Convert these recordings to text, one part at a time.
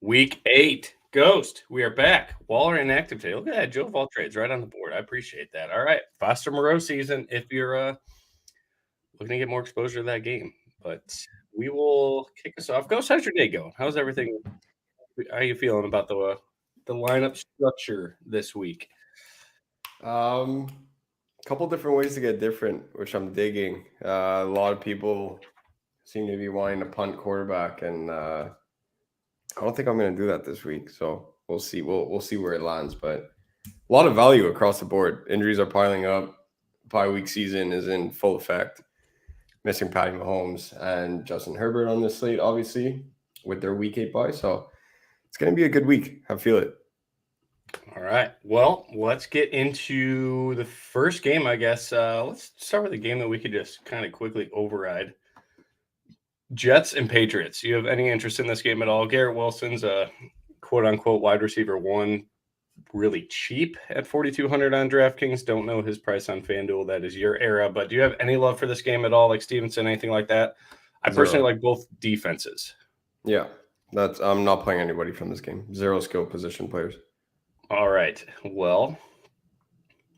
Week 8, Ghost. We are back. Waller inactive today. Look at that. Joe of all trades right on the board. I appreciate that. All right. Foster Moreau season if you're looking to get more exposure to that game. But we will kick us off. Ghost, how's your day going? How's everything? How are you feeling about the lineup structure this week? A couple different ways to get different, which I'm digging. A lot of people seem to be wanting to punt quarterback, and I don't think I'm going to do that this week. So we'll see. We'll see where it lands, but a lot of value across the board. Injuries are piling up. Bye week season is in full effect. Missing Patty Mahomes and Justin Herbert on this slate, obviously, with their week 8 bye. So it's going to be a good week. I feel it. All right. Well, let's get into the first game, I guess. Let's start with a game that we could just kind of quickly override. Jets and Patriots. You have any interest in this game at all? Garrett Wilson's a quote-unquote wide receiver one, really cheap at 4,200 on DraftKings. Don't know his price on FanDuel. That is your era. But do you have any love for this game at all, like Stevenson, anything like that? I personally like both defenses. Yeah, I'm not playing anybody from this game. Zero skill position players. All right. Well,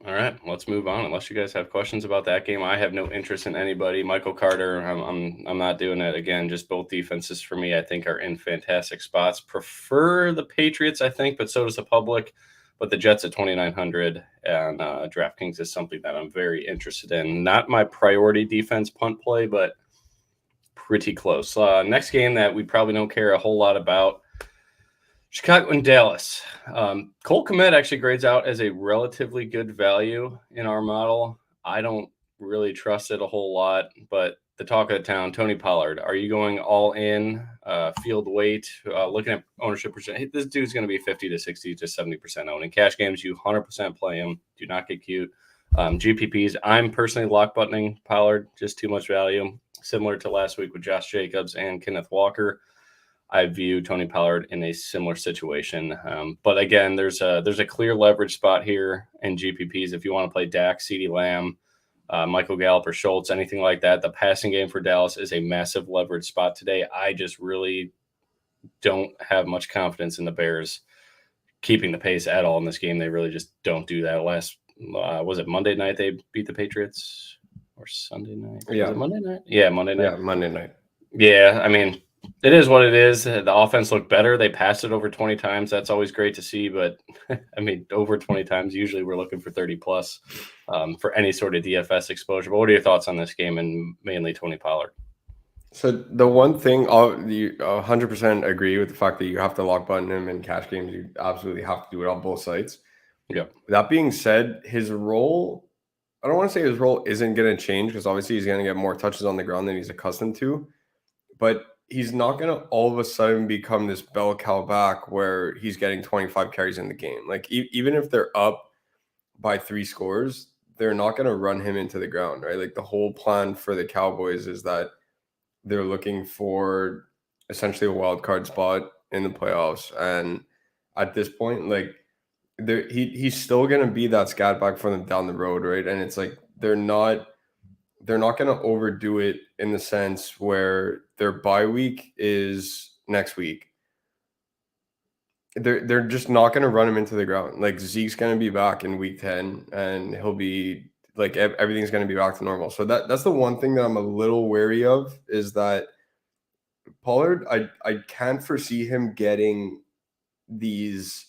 all right. Let's move on. Unless you guys have questions about that game, I have no interest in anybody. Michael Carter, I'm not doing it again. Just both defenses for me, I think, are in fantastic spots. Prefer the Patriots, I think, but so does the public. But the Jets at 2,900 and DraftKings is something that I'm very interested in. Not my priority defense punt play, but pretty close. Next game that we probably don't care a whole lot about, Chicago and Dallas. Cole Kmet actually grades out as a relatively good value in our model. I don't really trust it a whole lot, but the talk of the town, Tony Pollard. Are you going all in, field weight, looking at ownership percent? Hey, this dude's going to be 50 to 60 to 70% owned. In cash games, you 100% play him. Do not get cute. GPPs, I'm personally lock buttoning Pollard, just too much value. Similar to last week with Josh Jacobs and Kenneth Walker. I view Tony Pollard in a similar situation. But again, there's a clear leverage spot here in GPPs. If you want to play Dak, CeeDee Lamb, Michael Gallup or Schultz, anything like that, the passing game for Dallas is a massive leverage spot today. I just really don't have much confidence in the Bears keeping the pace at all in this game. They really just don't do that. Last, was it Monday night they beat the Patriots or Sunday night? Yeah. Was it Monday night? Yeah, Monday night. Yeah, Monday night. Yeah, I mean, it is what it is. The offense looked better. They passed it over 20 times. That's always great to see. But, I mean, over 20 times, usually we're looking for 30-plus for any sort of DFS exposure. But what are your thoughts on this game and mainly Tony Pollard? So the one thing, you 100% agree with the fact that you have to lock button him in cash games. You absolutely have to do it on both sides. Yeah. That being said, his role, I don't want to say his role isn't going to change because obviously he's going to get more touches on the ground than he's accustomed to. But he's not going to all of a sudden become this bell cow back where he's getting 25 carries in the game. Like even if they're up by 3 scores, they're not going to run him into the ground, right? Like the whole plan for the Cowboys is that they're looking for essentially a wild card spot in the playoffs. And at this point, like he's still going to be that scat back for them down the road, right? And it's like they're not going to overdo it in the sense where their bye week is next week. They're just not going to run him into the ground. Like Zeke's going to be back in week 10 and he'll be like everything's going to be back to normal. So that's the one thing that I'm a little wary of is that Pollard, I can't foresee him getting these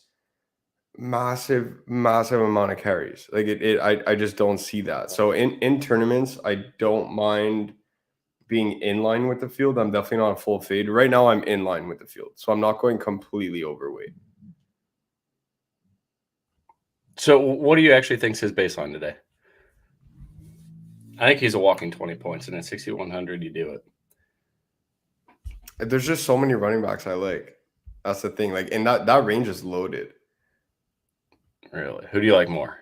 massive amount of carries. Like I just don't see that. So in tournaments, I don't mind being in line with the field. I'm definitely not a full fade. Right now I'm in line with the field. So I'm not going completely overweight. So what do you actually think is his baseline today? I think he's a walking 20 points, and at 6,100, you do it. There's just so many running backs I like. That's the thing. Like, and that range is loaded. Really? Who do you like more?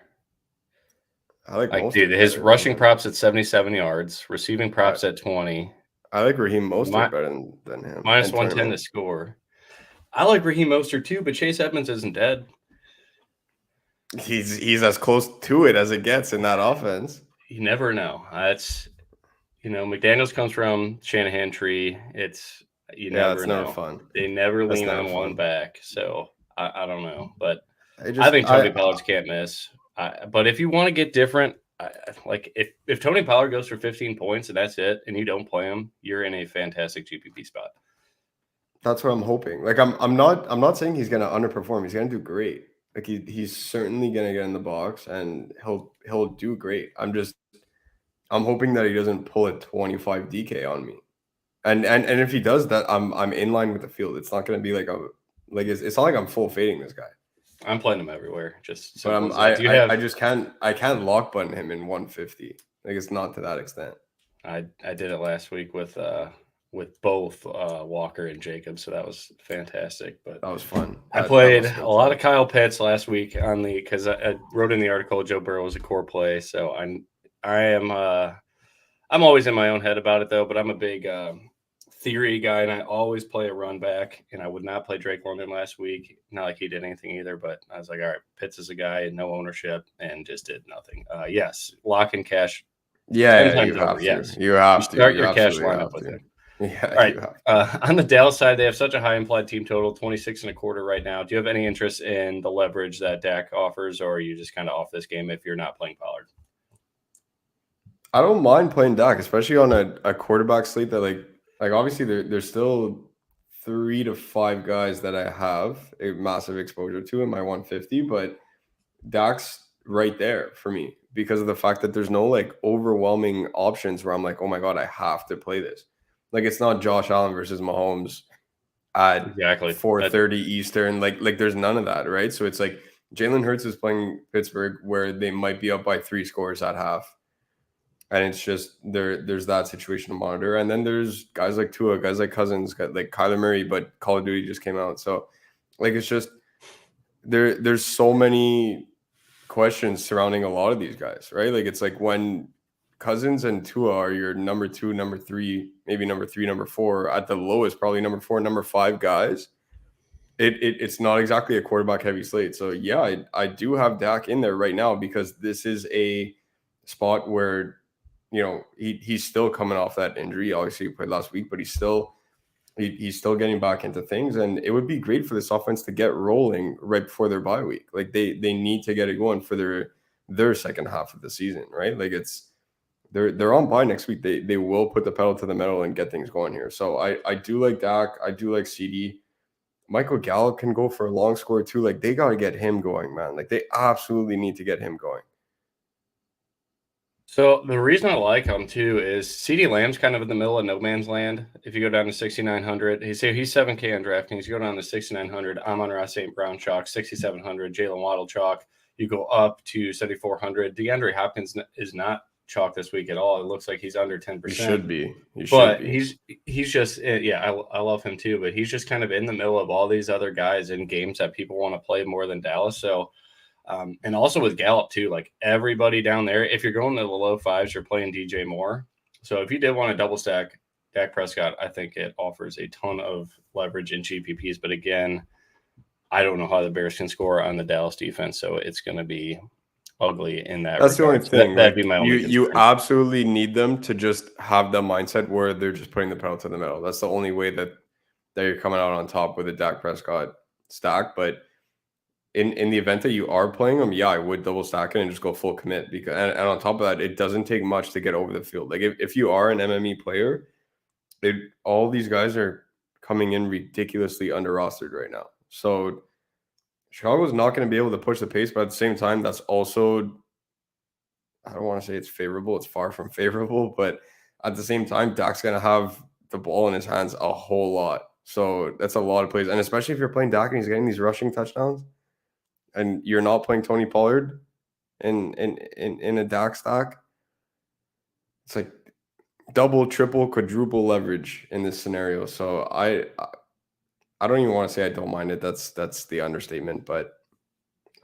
I like dude, his rushing props at 77 yards, receiving props at 20. I like Raheem Mostert better than him. Minus 110 to score. I like Raheem Mostert too, but Chase Edmonds isn't dead. He's as close to it as it gets in that offense. You never know. That's McDaniels comes from Shanahan tree. It's You Yeah, never it's know. never fun. They never That's lean never on one fun. back. So I don't know. But I think Tony Pollard's can't miss. But if you want to get different, like if Tony Pollard goes for 15 points and that's it, and you don't play him, you're in a fantastic GPP spot. That's what I'm hoping. Like I'm not saying he's gonna underperform. He's gonna do great. Like he's certainly gonna get in the box and he'll do great. I'm hoping that he doesn't pull a 25 DK on me. And if he does that, I'm in line with the field. It's not gonna be like it's not like I'm full fading this guy. I'm playing him everywhere. Just But simple as that. Do you have? I just can't lock button him in 150. Like it's not to that extent. I did it last week with both Walker and Jacob, so that was fantastic. But That was fun. I That played was fun a lot too. of Kyle Pitts last week because I wrote in the article Joe Burrow was a core play, so I'm always in my own head about it though. But I'm a big theory guy, and I always play a run back. And I would not play Drake London last week. Not like he did anything either, but I was like, all right, Pitts is a guy, no ownership, and just did nothing. Yes, lock and cash. Yeah, You have to. Yes, You have to. start You your cash absolutely lineup have with to. him. Yeah, All right. you have to. On the Dallas side, they have such a high implied team total, 26.25 right now. Do you have any interest in the leverage that Dak offers, or are you just kind of off this game if you're not playing Pollard? I don't mind playing Dak, especially on a quarterback slate that like obviously there's still 3 to 5 guys that I have a massive exposure to in my 150, but Dak's right there for me because of the fact that there's no like overwhelming options where I'm like, oh my God, I have to play this. Like it's not Josh Allen versus Mahomes at Exactly. 4:30 Eastern. Like there's none of that, right? So it's like Jalen Hurts is playing Pittsburgh where they might be up by 3 scores at half. And it's just there's that situation to monitor. And then there's guys like Tua, guys like Cousins, like Kyler Murray, but Call of Duty just came out. So like it's just there's so many questions surrounding a lot of these guys, right? Like it's like when Cousins and Tua are your number 2, number 3, maybe number 3, number 4, at the lowest, probably number 4, number 5 guys. It's not exactly a quarterback heavy slate. So yeah, I do have Dak in there right now because this is a spot where he's still coming off that injury. Obviously, he played last week, but he's still getting back into things. And it would be great for this offense to get rolling right before their bye week. Like they need to get it going for their second half of the season, right? Like they're on bye next week. They will put the pedal to the metal and get things going here. So I do like Dak. I do like CD. Michael Gallup can go for a long score too. Like they got to get him going, man. Like they absolutely need to get him going. So the reason I like him too is CeeDee Lamb's kind of in the middle of no man's land. If you go down to 6,900, he's 7K on DraftKings. You go down to 6,900. Amon-Ra St. Brown chalk, 6,700. Jalen Waddle chalk. You go up to 7,400. DeAndre Hopkins is not chalk this week at all. It looks like he's under 10%. He should be. He's just I love him too, but he's just kind of in the middle of all these other guys in games that people want to play more than Dallas. So. And also with Gallup too, like everybody down there, if you're going to the low 5s, you're playing DJ Moore. So if you did want to double stack Dak Prescott, I think it offers a ton of leverage in GPPs. But again, I don't know how the Bears can score on the Dallas defense, so it's going to be ugly in that. That's regard. The only thing. That'd be my only concern. You absolutely need them to just have the mindset where they're just putting the pedal to the metal. That's the only way that you're coming out on top with a Dak Prescott stack. But in the event that you are playing them, yeah, I would double stack it and just go full commit because and on top of that, it doesn't take much to get over the field. Like if you are an MME player, all these guys are coming in ridiculously under rostered right now. So Chicago's not going to be able to push the pace, but at the same time, that's also, I don't want to say it's favorable. It's far from favorable, but at the same time, Dak's going to have the ball in his hands a whole lot. So that's a lot of plays. And especially if you're playing Dak and he's getting these rushing touchdowns and you're not playing Tony Pollard in a Dak stack, it's like double, triple, quadruple leverage in this scenario. So I don't even want to say I don't mind it. That's the understatement, but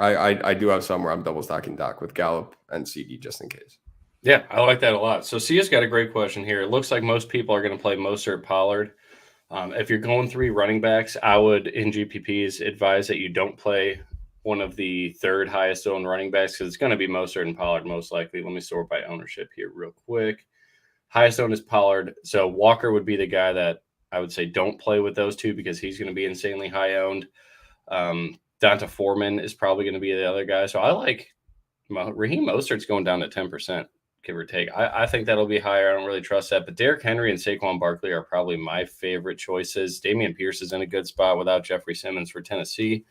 I do have some where I'm double stacking Dak with Gallup and CD just in case. Yeah, I like that a lot. So Sia's got a great question here. It looks like most people are going to play Mostert, Pollard. If you're going 3 running backs, I would in GPPs advise that you don't play one of the third highest owned running backs because it's going to be Mostert and Pollard most likely. Let me sort by ownership here real quick. Highest owned is Pollard. So Walker would be the guy that I would say don't play with those two because he's going to be insanely high owned. Donta Foreman is probably going to be the other guy. So I like Raheem Mostert's going down to 10%, give or take. I think that'll be higher. I don't really trust that. But Derrick Henry and Saquon Barkley are probably my favorite choices. Damian Pierce is in a good spot without Jeffrey Simmons for Tennessee.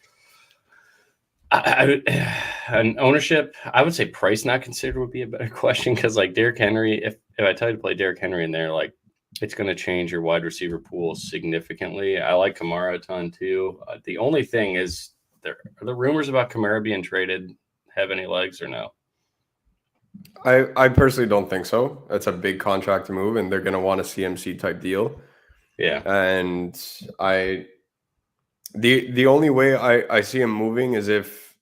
An ownership, I would say price not considered would be a better question because like Derrick Henry, if I tell you to play Derrick Henry in there, like it's going to change your wide receiver pool significantly. I like Kamara a ton too. The only thing is, are the rumors about Kamara being traded have any legs or no? I personally don't think so. That's a big contract to move, and they're going to want a CMC type deal. Yeah. And the only way I see him moving is if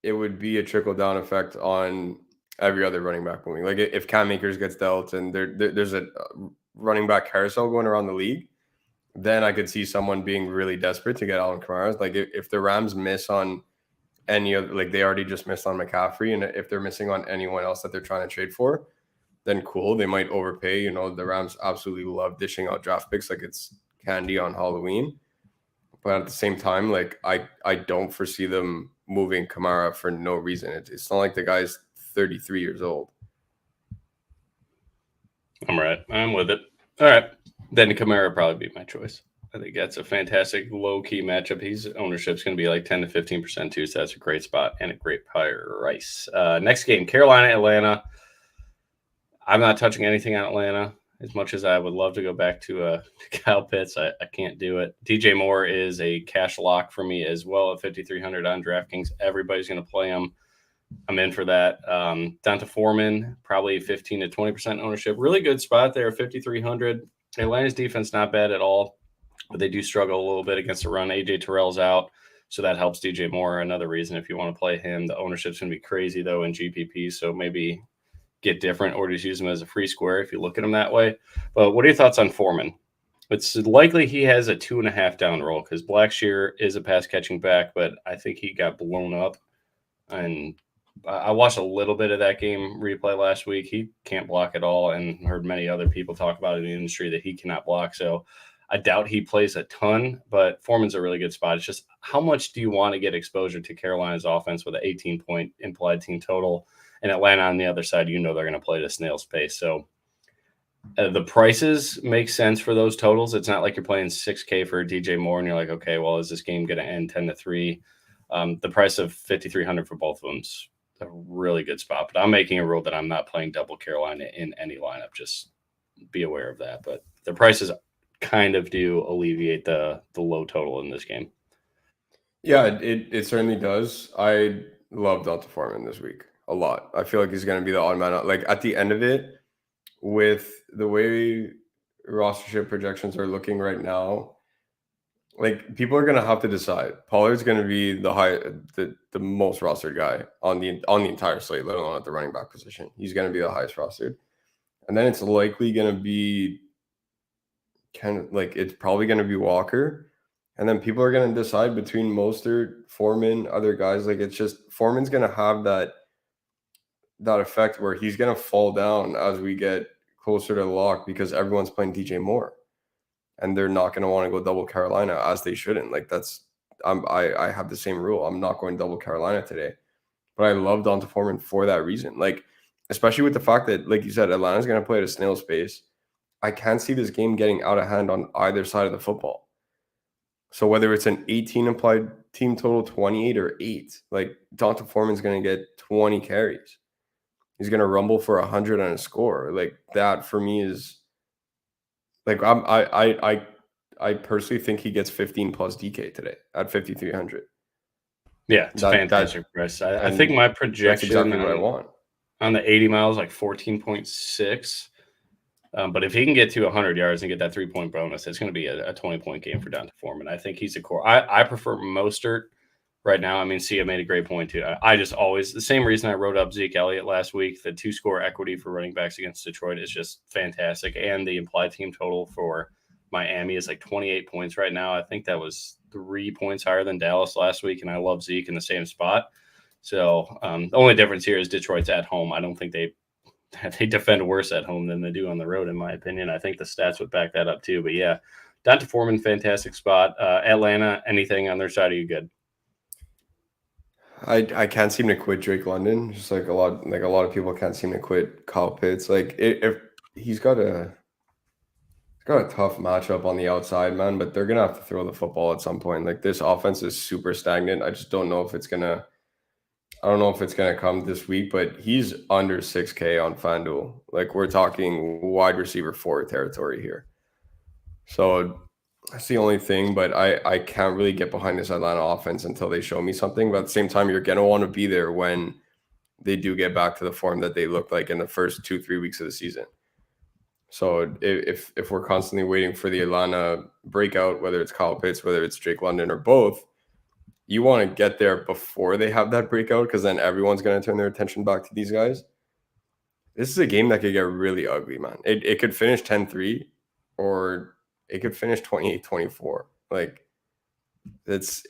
it would be a trickle down effect on every other running back moving. Like if Cam Akers gets dealt and there's a running back carousel going around the league, then I could see someone being really desperate to get Alvin Kamara. Like if the Rams miss on any of, like they already just missed on McCaffrey, and if they're missing on anyone else that they're trying to trade for, then cool, they might overpay. You know, the Rams absolutely love dishing out draft picks like it's candy on Halloween. But at the same time, like I don't foresee them moving Kamara for no reason. It's not like the guy's 33 years old. I'm with it. All right. Then Kamara would probably be my choice. I think that's a fantastic low-key matchup. His ownership's going to be like 10 to 15% too, so that's a great spot and a great price. Next game, Carolina, Atlanta. I'm not touching anything on Atlanta as much as I would love to go back to Kyle Pitts. I can't do it. DJ Moore is a cash lock for me as well at 5,300 on DraftKings. Everybody's going to play him. I'm in for that. Donta Foreman, probably 15 to 20% ownership. Really good spot there, 5,300. Atlanta's defense not bad at all, but they do struggle a little bit against the run. AJ Terrell's out, so that helps DJ Moore. Another reason if you want to play him. The ownership's going to be crazy, though, in GPP, so maybe get different or just use him as a free square if you look at him that way. But what are your thoughts on Foreman? It's likely he has a 2.5 down roll because Blackshear is a pass-catching back, but I think he got blown up. And I watched a little bit of that game replay last week. He can't block at all, and heard many other people talk about it in the industry that he cannot block. So I doubt he plays a ton, but Foreman's a really good spot. It's just how much do you want to get exposure to Carolina's offense with an 18-point implied team total, and Atlanta on the other side, you know they're going to play at a snail's pace. So the prices make sense for those totals. It's not like you're playing 6K for DJ Moore and you're like, okay, well, is this game going to end 10-3? The price of 5,300 for both of them's a really good spot, but I'm making a rule that I'm not playing double Carolina in any lineup. Just be aware of that. But the prices kind of do alleviate the low total in this game. Yeah, it certainly does. I love Donta Foreman this week a lot. I feel like he's going to be the odd man out. Like at the end of it, with the way rostership projections are looking right now, like people are going to have to decide. Pollard's going to be the most rostered guy on the entire slate, let alone at the running back position. He's going to be the highest rostered. And then it's likely going to be it's probably going to be Walker. And then people are going to decide between Mostert, Foreman, other guys. Like it's just Foreman's going to have that effect where he's going to fall down as we get closer to the lock because everyone's playing DJ Moore. And they're not going to want to go double Carolina as they shouldn't. Like I have the same rule. I'm not going double Carolina today. But I love Donta Foreman for that reason. Like, especially with the fact that, like you said, Atlanta's going to play at a snail's pace. I can't see this game getting out of hand on either side of the football. So whether it's an 18 implied team total, 28 or 8, like Donta Foreman's going to get 20 carries. He's going to rumble for 100 on a score. Like that for me is like I personally think he gets 15 plus DK today at 5,300. Yeah, it's fantastic price. I think my projection that's exactly what I want. On the 80 miles, like 14.6. But if he can get to 100 yards and get that 3-point bonus, it's going to be a 20-point game for Donta Foreman. I think he's a core. I prefer Mostert right now. I mean, Sia made a great point too. I just always, the same reason I wrote up Zeke Elliott last week, the 2-score equity for running backs against Detroit is just fantastic. And the implied team total for Miami is like 28 points right now. I think that was 3 points higher than Dallas last week. And I love Zeke in the same spot. So the only difference here is Detroit's at home. I don't think they defend worse at home than they do on the road, in my opinion. I think the stats would back that up too. But yeah, Donta Foreman, fantastic spot. Atlanta, anything on their side? Are you good? I can't seem to quit Drake London. Just like a lot of people can't seem to quit Kyle Pitts. Like if he's got a tough matchup on the outside, man, but they're gonna have to throw the football at some point. Like this offense is super stagnant. I just don't know if it's gonna. I don't know if it's gonna come this week, but he's under 6K on FanDuel. Like we're talking wide receiver 4 territory here. So that's the only thing, but I can't really get behind this Atlanta offense until they show me something. But at the same time, you're gonna want to be there when they do get back to the form that they looked like in the first 2-3 weeks of the season. So if we're constantly waiting for the Atlanta breakout, whether it's Kyle Pitts, whether it's Drake London, or both, you want to get there before they have that breakout, because then everyone's going to turn their attention back to these guys. This is a game that could get really ugly, man. It could finish 10-3, or it could finish 28-24. Like it's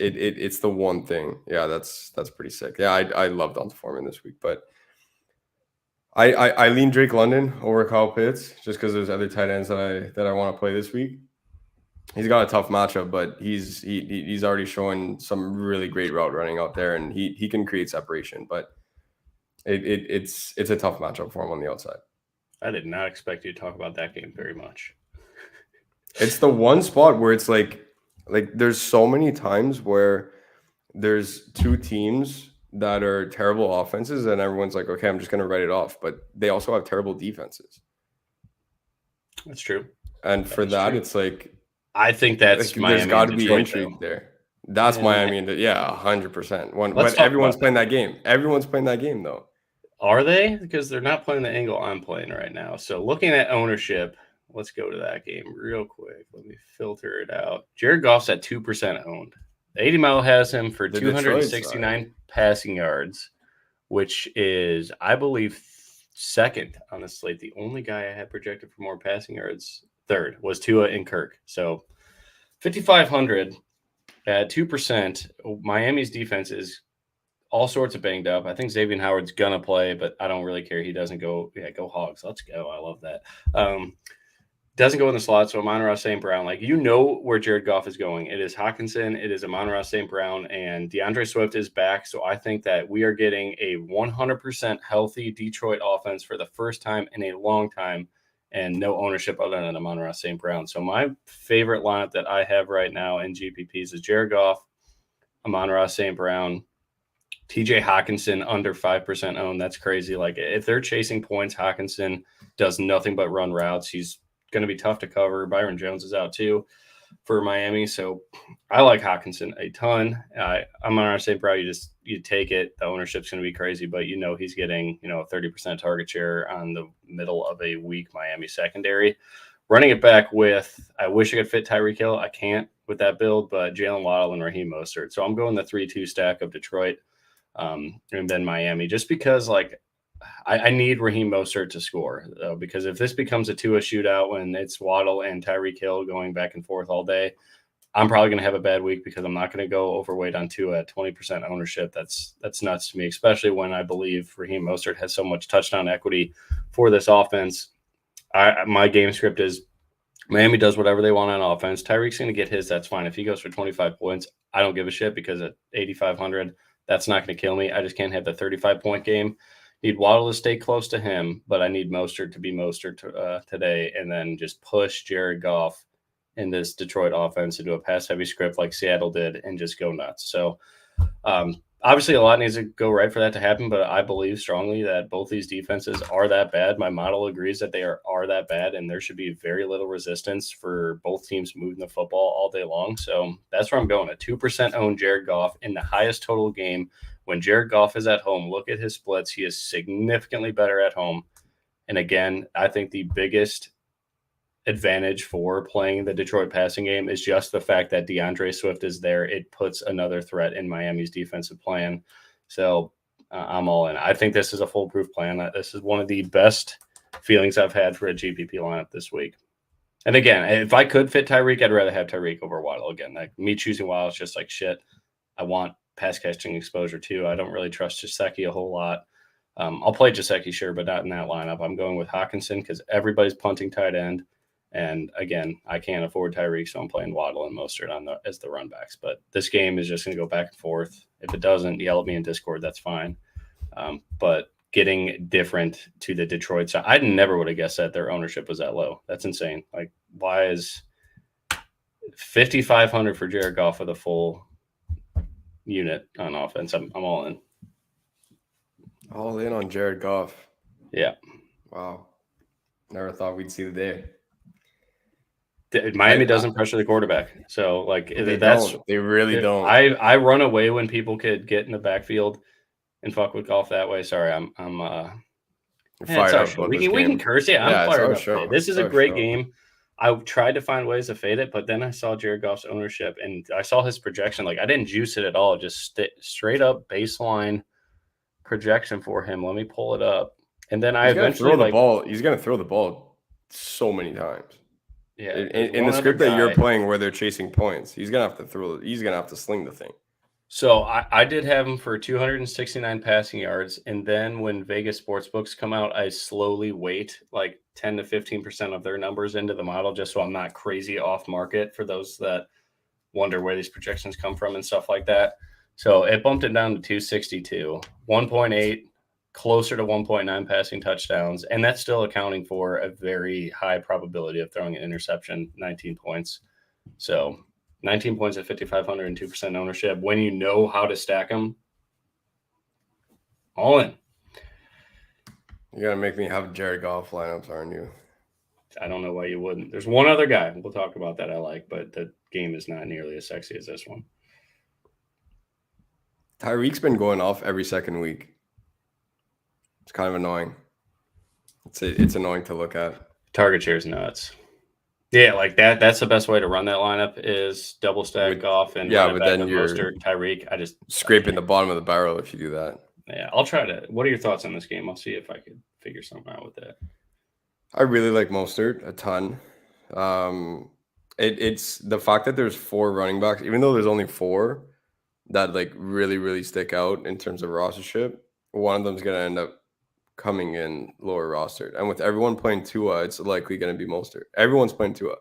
the one thing. Yeah, that's pretty sick. Yeah, I love Donta Foreman this week, but I lean Drake London over Kyle Pitts just because there's other tight ends that I want to play this week. He's got a tough matchup, but he's already showing some really great route running out there, and he can create separation. But it's a tough matchup for him on the outside. I did not expect you to talk about that game very much. It's the one spot where it's like there's so many times where there's two teams that are terrible offenses, and everyone's like, okay, I'm just going to write it off. But they also have terrible defenses. That's true. And for that, it's like, I think that's Miami. There's got to be intrigue there. That's Miami. Yeah, 100%. When everyone's playing that game. Everyone's playing that game, though. Are they? Because they're not playing the angle I'm playing right now. So looking at ownership, let's go to that game real quick. Let me filter it out. Jared Goff's at 2% owned. 80 Mile has him for 269 passing yards, which is, I believe, second on the slate. The only guy I had projected for more passing yards, third, was Tua and Kirk. So 5,500 at 2%. Miami's defense is all sorts of banged up. I think Xavier Howard's going to play, but I don't really care. He doesn't go. Yeah, go Hogs. Let's go. I love that. Doesn't go in the slot, so Amon-Ra St. Brown. Like, you know where Jared Goff is going. It is Hawkinson, it is Amon-Ra St. Brown, and DeAndre Swift is back. So I think that we are getting a 100% healthy Detroit offense for the first time in a long time, and no ownership other than Amon-Ra St. Brown. So my favorite lineup that I have right now in GPPs is Jared Goff, Amon-Ra St. Brown, TJ Hawkinson under 5% owned. That's crazy. Like, if they're chasing points, Hawkinson does nothing but run routes. He's going to be tough to cover. Byron Jones is out too for Miami, so I like Hawkinson a ton. I'm on our St. Brown. You take it. The ownership's going to be crazy, but he's getting a 30% target share on the middle of a weak Miami secondary. Running it back with, I wish I could fit Tyreek Hill. I can't with that build, but Jalen Waddle and Raheem Mostert. So I'm going the 3-2 stack of Detroit and then Miami, just because I need Raheem Mostert to score, because if this becomes a Tua shootout when it's Waddle and Tyreek Hill going back and forth all day, I'm probably going to have a bad week because I'm not going to go overweight on Tua at 20% ownership. That's nuts to me, especially when I believe Raheem Mostert has so much touchdown equity for this offense. My game script is Miami does whatever they want on offense. Tyreek's going to get his. That's fine. If he goes for 25 points, I don't give a shit, because at 8,500, that's not going to kill me. I just can't have the 35-point game. Need Waddle to stay close to him, but I need Mostert to be Mostert today, and then just push Jared Goff in this Detroit offense to do a pass-heavy script like Seattle did and just go nuts. So obviously a lot needs to go right for that to happen, but I believe strongly that both these defenses are that bad. My model agrees that they are that bad, and there should be very little resistance for both teams moving the football all day long. So that's where I'm going. A 2% owned Jared Goff in the highest total game. When Jared Goff is at home, look at his splits. He is significantly better at home. And again, I think the biggest advantage for playing the Detroit passing game is just the fact that DeAndre Swift is there. It puts another threat in Miami's defensive plan. So I'm all in. I think this is a foolproof plan. This is one of the best feelings I've had for a GPP lineup this week. And again, if I could fit Tyreek, I'd rather have Tyreek over Waddle. Again, like, me choosing Waddle is just like shit. I want pass catching exposure too. I don't really trust Gesicki a whole lot. I'll play Gesicki, sure, but not in that lineup. I'm going with Hawkinson because everybody's punting tight end, And again, I can't afford Tyreek, so I'm playing Waddle and Mostert as the run backs. But this game is just going to go back and forth. If it doesn't, yell at me in Discord. That's fine. But getting different to the Detroit side, I never would have guessed that their ownership was that low. That's insane. Like, why is 5,500 for Jared Goff with a full unit on offense? I'm all in. All in on Jared Goff. Yeah. Wow. Never thought we'd see the day. Miami doesn't pressure the quarterback. So, like, They really don't. I run away when people could get in the backfield and fuck with Goff that way. Sorry, I'm fired up about we can curse it. I'm fired up. Show. This is a great game. I tried to find ways to fade it, but then I saw Jared Goff's ownership and I saw his projection. Like, I didn't juice it at all. Just straight up baseline projection for him. Let me pull it up. And then He's going to throw the ball so many times. Yeah. In the script that you're playing where they're chasing points, he's going to have to sling the thing. So I did have him for 269 passing yards. And then when Vegas sportsbooks come out, I slowly weight like 10 to 15% of their numbers into the model, just so I'm not crazy off market for those that wonder where these projections come from and stuff like that. So it bumped it down to 262, 1.8, closer to 1.9 passing touchdowns. And that's still accounting for a very high probability of throwing an interception, 19 points. So 19 points at 5,500 and 2% ownership. When you know how to stack them, all in. You're going to make me have Jared Goff lineups, aren't you? I don't know why you wouldn't. There's one other guy we'll talk about that I like, but the game is not nearly as sexy as this one. Tyreek's been going off every second week. It's kind of annoying. It's annoying to look at. Target share is nuts. Yeah, like that. That's the best way to run that lineup is double stack Goff and but then you're Mostert, Tyreek. I just scraping the bottom of the barrel if you do that. Yeah, I'll try to. What are your thoughts on this game? I'll see if I could figure something out with that. I really like Mostert a ton. It's the fact that there's 4 running backs, even though there's only 4 that like really, really stick out in terms of rostership. One of them's gonna end up coming in lower rostered. And with everyone playing Tua, it's likely going to be Mostert. Everyone's playing Tua.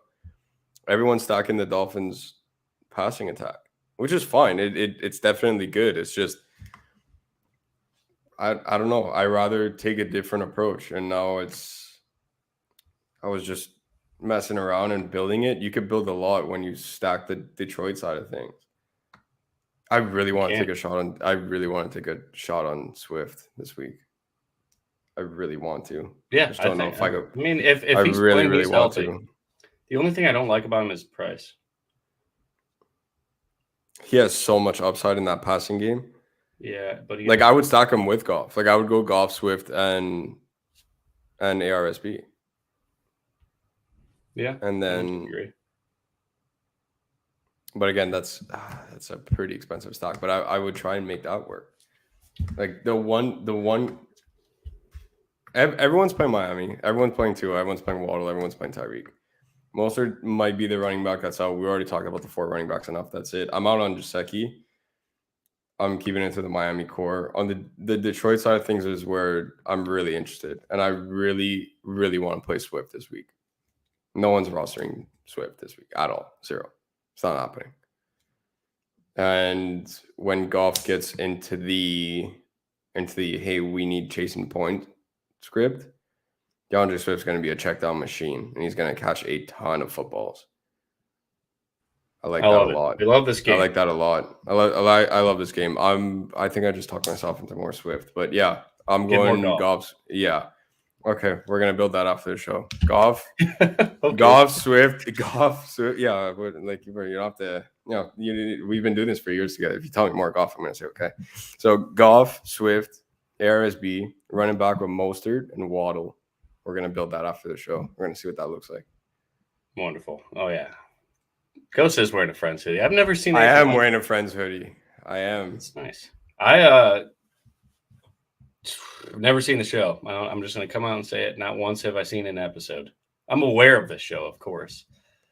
Everyone's stacking the Dolphins passing attack, which is fine. It's definitely good. It's just, I don't know. I rather take a different approach. And now I was just messing around and building it. You could build a lot when you stack the Detroit side of things. I really want to take a shot on Swift this week. I really want to. Yeah, I don't know if I go. I mean, if I he's really, playing, really he's want healthy. to. The only thing I don't like about him is price. He has so much upside in that passing game. Yeah, but I would stack him with Goff. Like I would go Goff, Swift, and ARSB. Yeah, and then. But again, that's a pretty expensive stock. But I would try and make that work. Like the one. Everyone's playing Miami. Everyone's playing Tua. Everyone's playing Waddle. Everyone's playing Tyreek. Mostert might be the running back that's out. We already talked about the 4 running backs enough. That's it. I'm out on Gesicki. I'm keeping it to the Miami core. On the Detroit side of things is where I'm really interested. And I really, really want to play Swift this week. No one's rostering Swift this week at all. 0. It's not happening. And when Goff gets into the hey, we need chasing point script, DeAndre Swift's going to be a check down machine, and he's going to catch a ton of footballs. I like that a lot. I love this game. I like that a lot. I love this game. I think I just talked myself into more Swift, but yeah, I'm going Goff. Yeah. Okay, we're gonna build that after the show. Goff, okay. Goff, Swift. Yeah, like you don't have to. We've been doing this for years together. If you tell me more Goff, I'm gonna say okay. So Goff, Swift, ARSB, running back with Mostert and Waddle. We're gonna build that after the show. We're gonna see what that looks like. Wonderful. Oh yeah. Ghost is wearing a Friends hoodie. I've never seen. I am wearing a Friends hoodie. I am. It's nice. I've never seen the show. I'm just going to come out and say it. Not once have I seen an episode. I'm aware of the show, of course.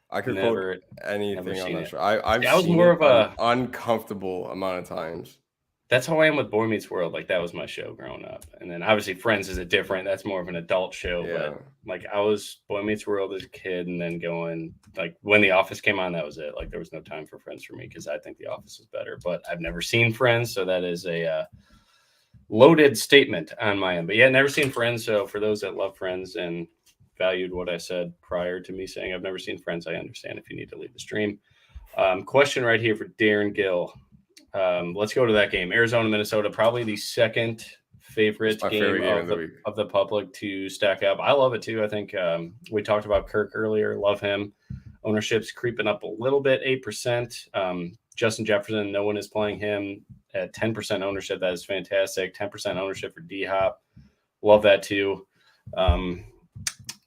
I could quote anything on that show. I've was seen more of an uncomfortable amount of times. that's how I am with Boy Meets World. Like, that was my show growing up. And then obviously Friends is that's more of an adult show. Yeah. But like, I was Boy Meets World as a kid, and then going, like, when The Office came on, that was it. Like, there was no time for Friends for me because I think The Office is better. But I've never seen Friends, so that is a loaded statement on my end. But yeah, never seen Friends. So for those that love Friends and valued what I said prior to me saying I've never seen Friends, I understand if you need to leave the stream. Question right here for Darren Gill. Let's go to that game. Arizona, Minnesota, probably the second favorite game of the public to stack up. I love it too. I think we talked about Kirk earlier. Love him. Ownership's creeping up a little bit, 8%. Justin Jefferson, no one is playing him at 10% ownership. That is fantastic. 10% ownership for D-Hop. Love that too.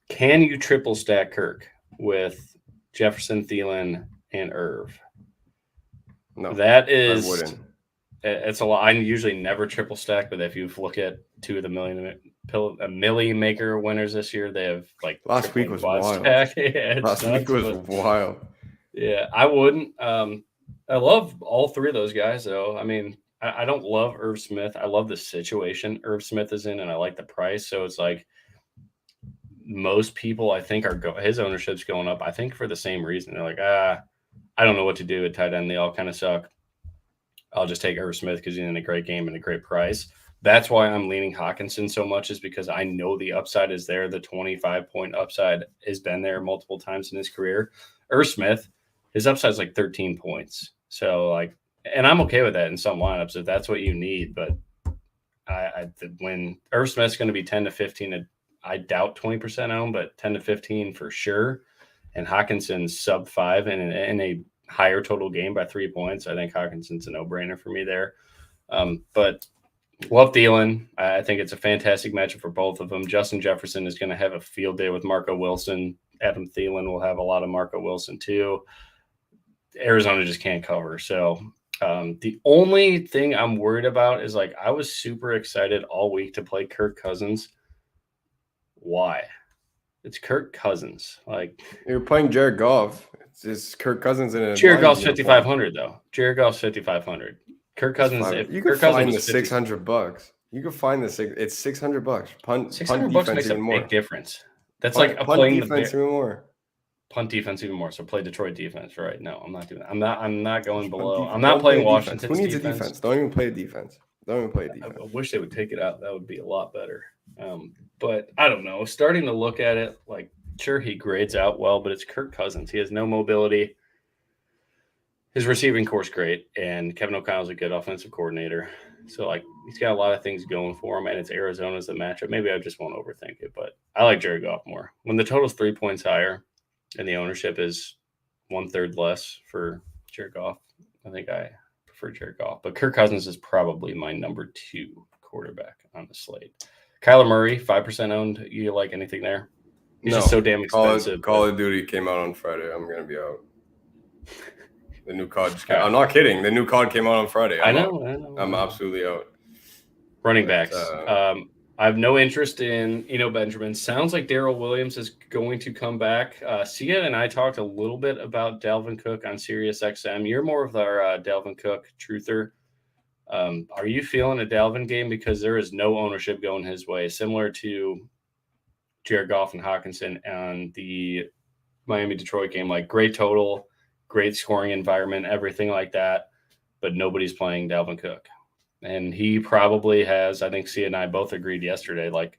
Can you triple stack Kirk with Jefferson, Thielen, and Irv? No, that is. I wouldn't. It's a lot. I usually never triple stack, but if you look at two of the Millie Maker winners this year, they have like last week was wild. Yeah, last week was wild. Yeah, I wouldn't. I love all three of those guys, though. I mean, I don't love Irv Smith. I love the situation Irv Smith is in, and I like the price. So it's like most people, I think, his ownership's going up. I think for the same reason. They're like, I don't know what to do at tight end. They all kind of suck. I'll just take Irv Smith because he's in a great game and a great price. That's why I'm leaning Hawkinson so much, is because I know the upside is there. The 25-point upside has been there multiple times in his career. Irv Smith, his upside is like 13 points. So, like, and I'm okay with that in some lineups if that's what you need. But when Irv Smith's going to be 10 to 15, I doubt 20% own, but 10 to 15 for sure. And Hawkinson's sub 5 in a higher total game by 3 points. I think Hawkinson's a no-brainer for me there. But love Thielen. I think it's a fantastic matchup for both of them. Justin Jefferson is going to have a field day with Marco Wilson. Adam Thielen will have a lot of Marco Wilson too. Arizona just can't cover. So the only thing I'm worried about is, like, I was super excited all week to play Kirk Cousins. Why? It's Kirk Cousins. Like, you're playing Jared Goff. It's Kirk Cousins in a Jared Goff's 5,500 though. Jared Goff's 5,500. Kirk Cousins. You can find the $600. You can find the it's $600. Punt $600 makes a big difference. That's like playing defense even more. Punt defense even more. So play Detroit defense, right? No, I'm not doing that. I'm not going below. I'm not playing Washington. Who needs a defense? Don't even play defense. I wish they would take it out. That would be a lot better. But I don't know. Starting to look at it, like, sure, he grades out well, but it's Kirk Cousins. He has no mobility. His receiving core's great, and Kevin O'Connell's a good offensive coordinator. So, like, he's got a lot of things going for him, and it's Arizona's the matchup. Maybe I just won't overthink it, but I like Jared Goff more. When the total's 3 points higher and the ownership is 1/3 less for Jared Goff, I think I prefer Jared Goff. But Kirk Cousins is probably my number 2 quarterback on the slate. Kyler Murray, 5% owned. You like anything there? He's just so damn expensive. Call of Duty came out on Friday. I'm going to be out. The new COD just came out. I'm not kidding. The new COD came out on Friday. I know. I'm absolutely out. Running backs. I have no interest in Benjamin. Sounds like Darrell Williams is going to come back. Sia and I talked a little bit about Dalvin Cook on SiriusXM. You're more of our Dalvin Cook truther. Are you feeling a Dalvin game? Because there is no ownership going his way, similar to Jared Goff and Hawkinson on the Miami-Detroit game. Like, great total, great scoring environment, everything like that, but nobody's playing Dalvin Cook. And he probably has, I think Sia and I both agreed yesterday, like,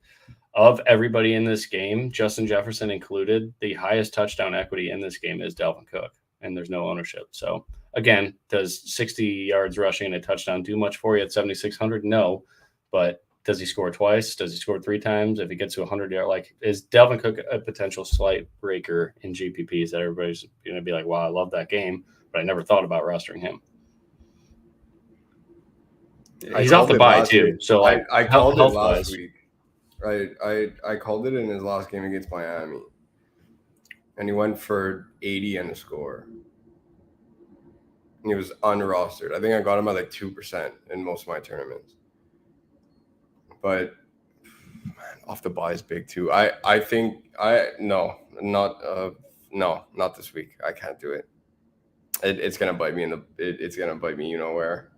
of everybody in this game, Justin Jefferson included, the highest touchdown equity in this game is Dalvin Cook, and there's no ownership. So, again, does 60 yards rushing and a touchdown do much for you at 7,600? No, but does he score twice? Does he score 3 times? If he gets to 100 yards, like, is Dalvin Cook a potential slight breaker in GPPs that everybody's going to be like, wow, I love that game, but I never thought about rostering him. He's off the bye too. Week. So I called it last week. I called it in his last game against Miami, and he went for 80 and a score. And he was unrostered. I think I got him at like 2% in most of my tournaments. But man, off the bye is big too. I think not this week. I can't do it. It's gonna bite me it's gonna bite me. You know where?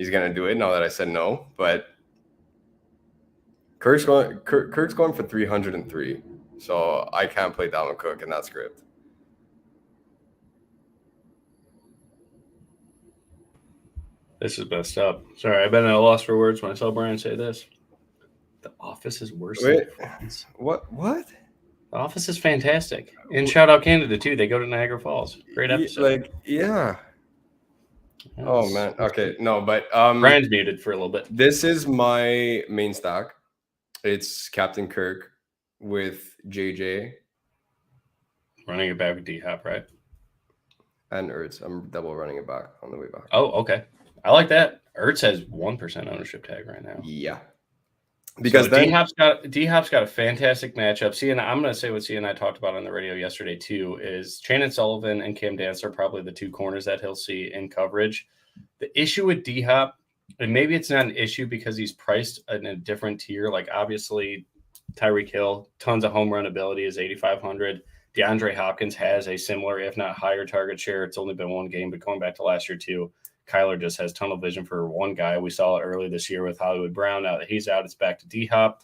he's going to do it now that I said no. But Kirk's going for 303. So I can't play Dalvin Cook in that script. This is messed up. Sorry, I've been at a loss for words when I saw Brian say this. The Office is worse than Friends. What? The Office is fantastic. And shout out Canada, too. They go to Niagara Falls. Great episode. Yeah. Oh, man. Okay. No, but Brian's muted for a little bit. This is my main stack. It's Captain Kirk with JJ. Running it back with D-Hop, right? And Ertz. I'm double running it back on the way back. Oh, okay. I like that. Ertz has 1% ownership tag right now. Yeah. Because so D-Hop's got a fantastic matchup. I'm going to say what C and I talked about on the radio yesterday too, is Shannon Sullivan and Cam Dancer are probably the two corners that he'll see in coverage. The issue with D-Hop, and maybe it's not an issue because he's priced in a different tier. Like obviously Tyreek Hill, tons of home run ability, is 8,500. DeAndre Hopkins has a similar, if not higher, target share. It's only been one game, but going back to last year too, Kyler just has tunnel vision for one guy. We saw it early this year with Hollywood Brown. Now that he's out, it's back to D-Hop.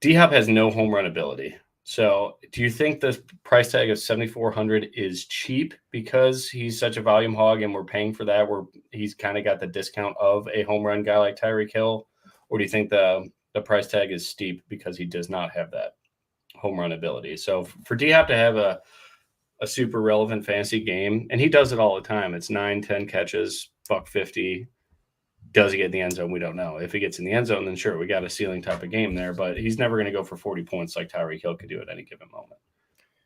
D-Hop has no home run ability. So do you think the price tag of 7,400 is cheap because he's such a volume hog and we're paying for that, where he's kind of got the discount of a home run guy like Tyreek Hill? Or do you think the price tag is steep because he does not have that home run ability? So for D-Hop to have a super relevant fantasy game, and he does it all the time. It's 9-10 catches, $150. Does he get in the end zone? We don't know. If he gets in the end zone, then sure, we got a ceiling type of game there, but he's never going to go for 40 points like Tyreek Hill could do at any given moment.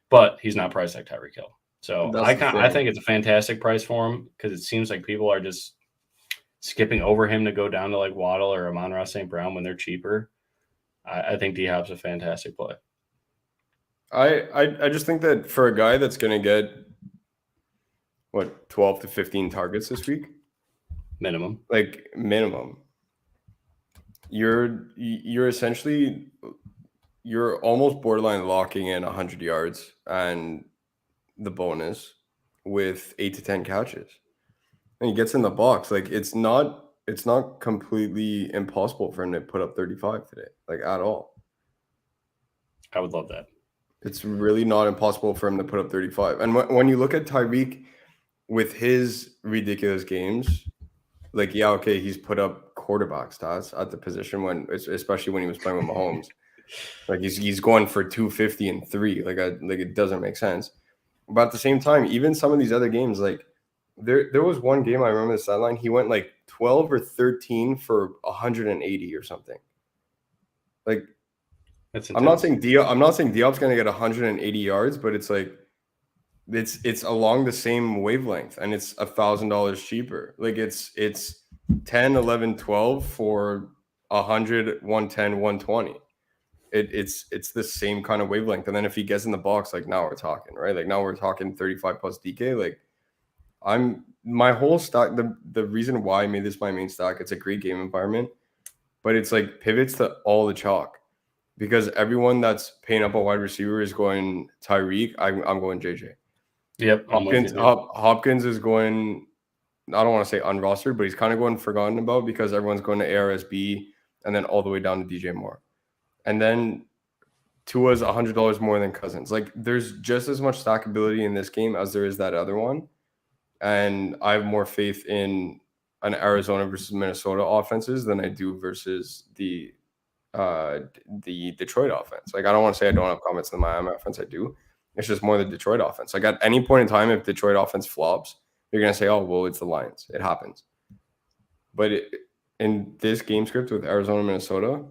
But he's not priced like Tyreek Hill. So I think it's a fantastic price for him because it seems like people are just skipping over him to go down to like Waddle or Amon-Ra St. Brown when they're cheaper. I think D-Hop's a fantastic play. I just think that for a guy that's going to get, 12 to 15 targets this week? Minimum. You're essentially, you're almost borderline locking in 100 yards and the bonus with 8 to 10 catches. And he gets in the box. Like it's not completely impossible for him to put up 35 today, like at all. I would love that. It's really not impossible for him to put up 35. And when you look at Tyreek with his ridiculous games, like, yeah, okay, he's put up quarterback stats at the position especially when he was playing with Mahomes. Like he's going for 250 and 3. Like it doesn't make sense. But at the same time, even some of these other games, like there was one game I remember the sideline, he went like 12 or 13 for 180 or something. Like I'm not saying Diop's going to get 180 yards, but it's like it's along the same wavelength and it's $1,000 cheaper. Like it's 10, 11, 12 for 100, 110, 120. It's the same kind of wavelength. And then if he gets in the box, like now we're talking, right? Like now we're talking 35 plus DK. Like my whole stack, the reason why I made this my main stack, it's a great game environment, but it's like pivots to all the chalk. Because everyone that's paying up a wide receiver is going Tyreek. I'm going JJ. Yep. Hopkins is going, I don't want to say unrostered, but he's kind of going forgotten about because everyone's going to ARSB and then all the way down to DJ Moore. And then Tua's $100 more than Cousins. Like there's just as much stackability in this game as there is that other one. And I have more faith in an Arizona versus Minnesota offenses than I do versus the Detroit offense. Like I don't want to say I don't have comments on the Miami offense. I do. It's just more the Detroit offense. Like at any point in time, if Detroit offense flops, you're gonna say, "Oh, well, it's the Lions. It happens." But in this game script with Arizona, Minnesota,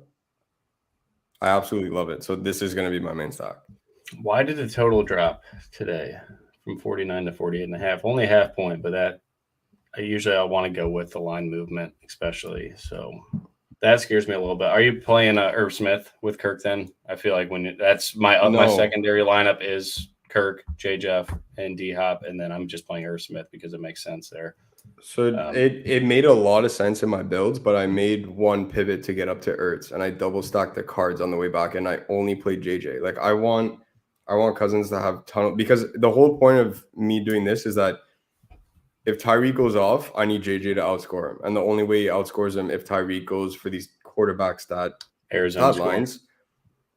I absolutely love it. So this is gonna be my main stack. Why did the total drop today from 49 to 48.5? Only a half point, but that I want to go with the line movement, especially so. That scares me a little bit. Are you playing Irv Smith with Kirk then? I feel like that's my secondary lineup is Kirk, J. Jeff, and D-Hop, and then I'm just playing Irv Smith because it makes sense there. So it made a lot of sense in my builds, but I made one pivot to get up to Ertz, and I double stacked the cards on the way back, and I only played JJ. Like I want Cousins to have because the whole point of me doing this is that if Tyreek goes off, I need JJ to outscore him. And the only way he outscores him if Tyreek goes for these quarterback stat lines.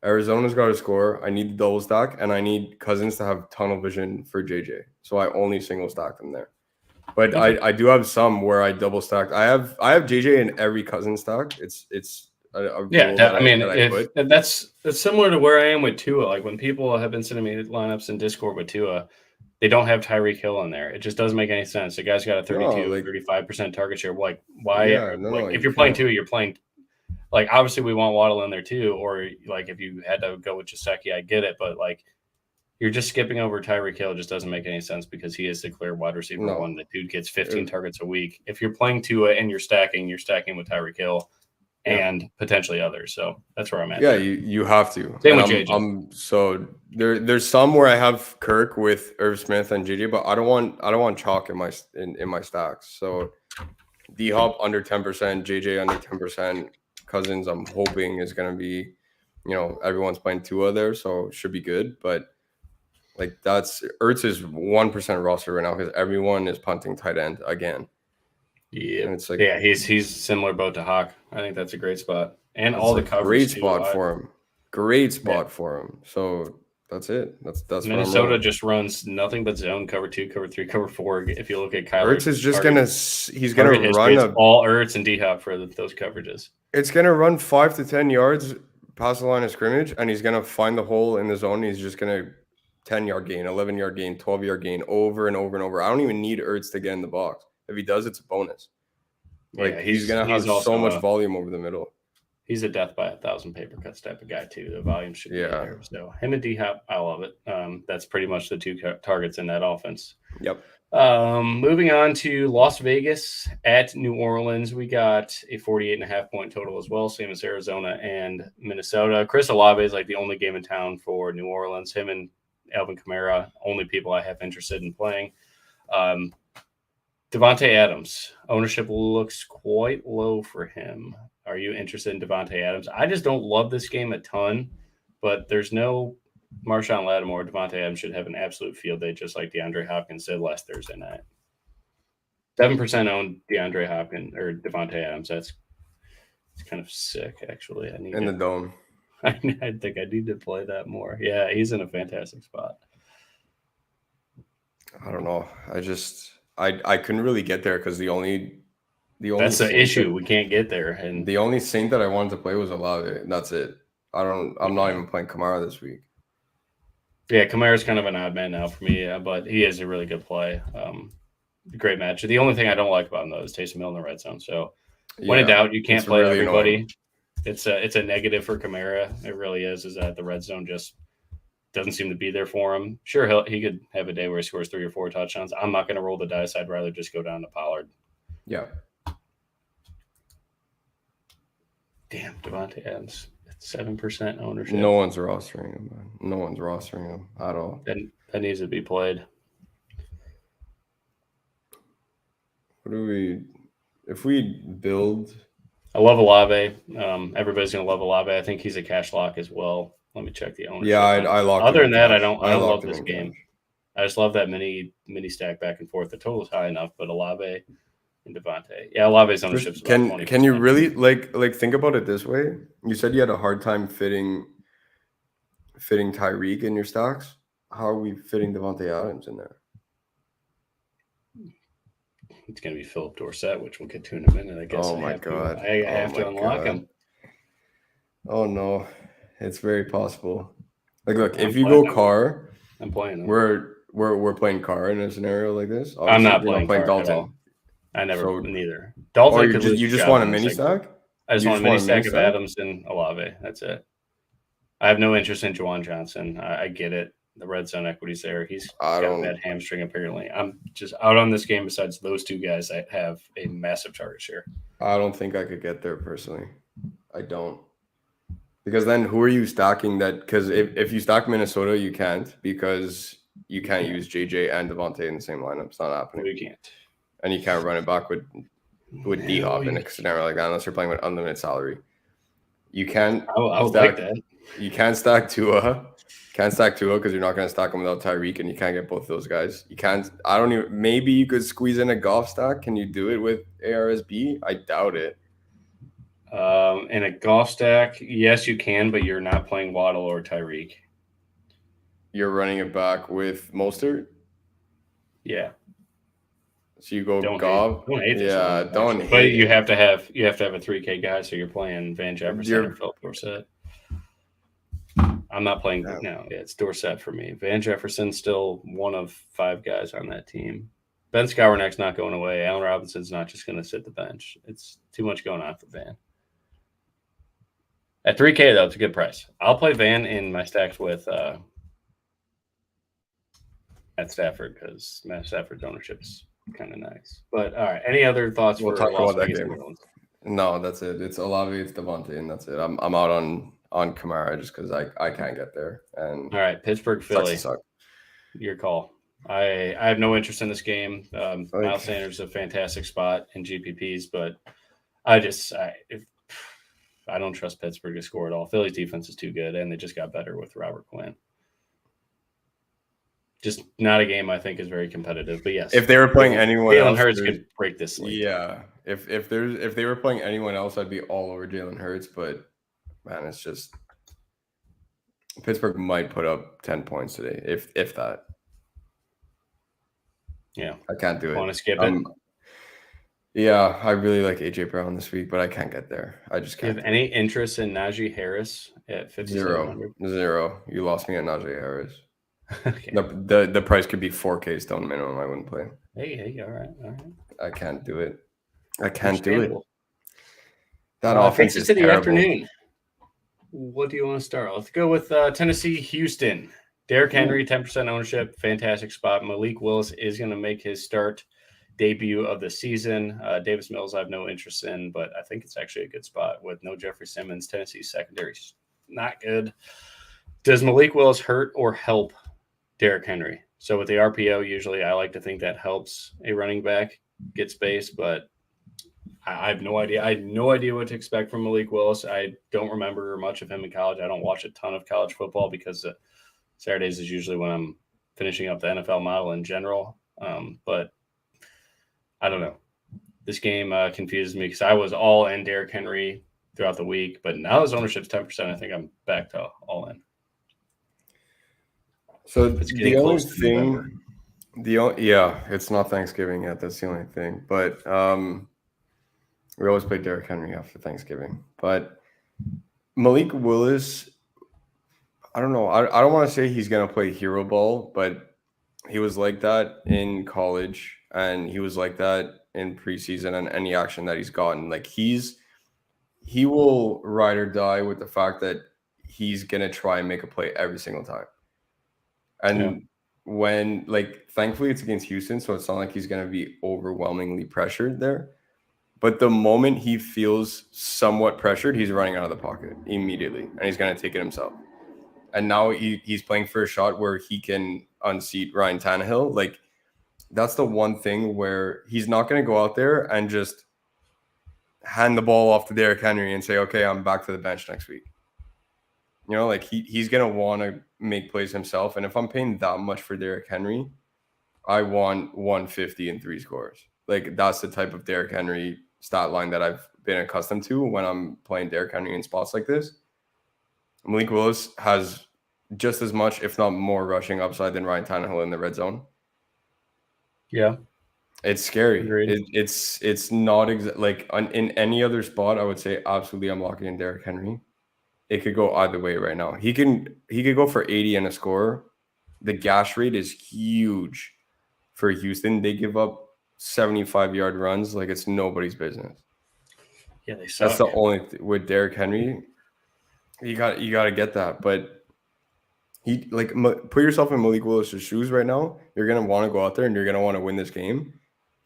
Arizona's got to score. I need the double stack, and I need Cousins to have tunnel vision for JJ. So I only single stack them there. But I do have some where I double stacked. I have JJ in every Cousins stack. It's a yeah. that that's similar to where I am with Tua. Like when people have been sending me lineups in Discord with Tua, they don't have Tyreek Hill in there. It just doesn't make any sense. The guy's got a 35% target share. Like why? Yeah, if you're playing Tua, you're playing. Like obviously we want Waddle in there too, or like if you had to go with Gesicki, I get it, but like you're just skipping over Tyreek Hill. It just doesn't make any sense because he is the clear wide receiver one. The dude gets 15 targets a week. If you're playing Tua and you're stacking with Tyreek Hill and potentially others. So that's where I'm at. Yeah, you have to. Same with JJ. So there's some where I have Kirk with Irv Smith and JJ, but I don't want chalk in my stacks. So D Hop under 10%, JJ under 10%. Cousins, I'm hoping is going to be, everyone's playing Tua there, so it should be good. But like Ertz is 1% roster right now because everyone is punting tight end again. Yeah, and it's like he's similar boat to Hawk. I think that's a great spot, and all the coverage. Great spot for him. Great spot for him. So that's it. That's Minnesota just runs nothing but zone, cover 2, cover 3, cover 4. If you look at Kyler, Ertz is just he's gonna run all Ertz and D Hop for those coverages. It's gonna run 5 to 10 yards past the line of scrimmage, and he's gonna find the hole in the zone. He's just gonna 10-yard gain, 11-yard gain, 12-yard gain over and over and over. I don't even need Ertz to get in the box. If he does, it's a bonus. Like he's gonna have so much volume over the middle. He's a death by 1,000 paper cuts type of guy too. The volume should be there. So him and D Hop, I love it. That's pretty much the two targets in that offense. Yep. Moving on to Las Vegas at New Orleans, we got a 48.5 point total as well, same as Arizona and Minnesota. Chris Olave is like the only game in town for New Orleans. Him and Alvin Kamara, only people I have interested in playing. Devontae Adams, ownership looks quite low for him. Are you interested in Devontae Adams? I just don't love this game a ton, but there's no Marshawn Lattimore. Devontae Adams should have an absolute field day, just like DeAndre Hopkins did last Thursday night. 7% owned DeAndre Hopkins or Devontae Adams. It's kind of sick, actually. The dome. I think I need to play that more. Yeah, he's in a fantastic spot. I don't know. I couldn't really get there because the only that's the issue. We can't get there, and the only Saint that I wanted to play was Olave. That's it. I'm not even playing Kamara this week. Yeah, Kamara's kind of an odd man now for me, but he is a really good play. Great match. The only thing I don't like about him though is Taysom Hill in the red zone. So when in doubt, you can't play really everybody. Annoying. It's a negative for Kamara. It really is that the red zone just doesn't seem to be there for him. Sure, he could have a day where he scores 3 or 4 touchdowns. I'm not going to roll the dice. I'd rather just go down to Pollard. Yeah. Damn, Devontae Adams. 7% ownership. No one's rostering him, man. No one's rostering him at all. That needs to be played. If we build... I love Olave. Everybody's going to love Olave. I think he's a cash lock as well. Let me check the ownership. Yeah, I locked. Other than that, I don't love this game. I just love that mini stack back and forth. The total is high enough, but Olave and Devontae. Yeah, Olave's ownership is about 20%. Can you really like think about it this way? You said you had a hard time fitting Tyreek in your stacks. How are we fitting Devontae Adams in there? It's going to be Philip Dorsett, which we'll get to in a minute. I guess. Oh my god! I have to unlock him. Oh no, it's very possible. Like, look, if you go Carr, I'm playing him. We're playing Carr in a scenario like this. Obviously, I'm not playing Dalton. I never neither. Dalton. You just want a mini stack? I just want a mini stack of Adams and Olave. That's it. I have no interest in Juwan Johnson. I get it. The red zone equity's there. He's got a bad hamstring, apparently. I'm just out on this game besides those two guys that have a massive target share. I don't think I could get there personally. I don't. Because then who are you stacking that? Because if you stack Minnesota, you can't because you can't use JJ and Devontae in the same lineup. It's not happening. You can't. And you can't run it back with D-Hop in a scenario like that unless you're playing with unlimited salary. You can't I'll take that. You can't stack Tua. can't stack Tua because you're not going to stack him without Tyreek, and you can't get both those guys. You can't. I don't even. Maybe you could squeeze in a golf stack. Can you do it with ARSB? I doubt it. In a golf stack, yes, you can, but you're not playing Waddle or Tyreek. You're running it back with Mostert. Yeah. So you go Don't Goff. hate this Yeah, one, don't actually. hate. But you have to have a 3K guy, so you're playing Van Jefferson or Philip Dorsett. I'm not playing no. Yeah, it's Dorsett for me. Van Jefferson's still one of 5 guys on that team. Ben Skowronek's not going away. Allen Robinson's not just going to sit the bench. It's too much going on for Van. At 3K, though, it's a good price. I'll play Van in my stacks with Matt Stafford because Matt Stafford's ownership is kind of nice. But, all right, any other thoughts we'll for talk about that game? No, that's it. It's Olave, it's Devontae, and that's it. I'm out on Kamara just because I can't get there. And all right, Pittsburgh, Philly. Your call. I have no interest in this game. Miles Sanders is a fantastic spot in GPPs, but I don't trust Pittsburgh to score at all. Philly's defense is too good, and they just got better with Robert Quinn. Just not a game I think is very competitive. But yes, if they were playing anyone else, Jalen Hurts could break this league. Yeah, if they were playing anyone else, I'd be all over Jalen Hurts. But man, it's just Pittsburgh might put up 10 points today, if that. Yeah, I can't do it. Want to skip it? Yeah, I really like AJ Brown this week, but I can't get there. I just can't. Do you have any interest in Najee Harris at 5,700? Zero. You lost me at Najee Harris. Okay. The price could be 4K stone minimum. I wouldn't play. Hey, all right. I can't do it. I can't do it. That offense offense is is terrible. The afternoon. What do you want to start? Let's go with Tennessee, Houston. Derrick Henry, 10% ownership, fantastic spot. Malik Willis is going to make his debut of the season. Davis Mills, I have no interest in, but I think it's actually a good spot with no Jeffrey Simmons. Tennessee's secondary is not good. Does Malik Willis hurt or help Derrick Henry? So with the RPO, usually I like to think that helps a running back get space, but I have no idea. I had no idea what to expect from Malik Willis. I don't remember much of him in college. I don't watch a ton of college football because Saturdays is usually when I'm finishing up the NFL model in general. But I don't know. This game confuses me because I was all in Derrick Henry throughout the week, but now his ownership's 10%. I think I'm back to all in. So the only thing, it's not Thanksgiving yet. That's the only thing. But we always play Derrick Henry after Thanksgiving. But Malik Willis, I don't know. I don't want to say he's going to play hero ball, but he was like that in college, and he was like that in preseason and any action that he's gotten. Like he will ride or die with the fact that he's going to try and make a play every single time. And when, thankfully it's against Houston, so it's not like he's going to be overwhelmingly pressured there. But the moment he feels somewhat pressured, he's running out of the pocket immediately, and he's going to take it himself. And now he's playing for a shot where he can unseat Ryan Tannehill. That's the one thing where he's not going to go out there and just hand the ball off to Derrick Henry and say, okay, I'm back to the bench next week. He's going to want to make plays himself. And if I'm paying that much for Derrick Henry, I want 150 and 3 scores. That's the type of Derrick Henry stat line that I've been accustomed to when I'm playing Derrick Henry in spots like this. Malik Willis has just as much, if not more, rushing upside than Ryan Tannehill in the red zone. Yeah. It's scary. It's not in any other spot, I would say absolutely I'm locking in Derrick Henry. It could go either way right now. He could go for 80 and a score. The gash rate is huge for Houston. They give up 75-yard runs like it's nobody's business. Yeah, they suck. That's the only with Derrick Henry. You got to get that, but put yourself in Malik Willis' shoes right now. You're gonna want to go out there and you're gonna want to win this game,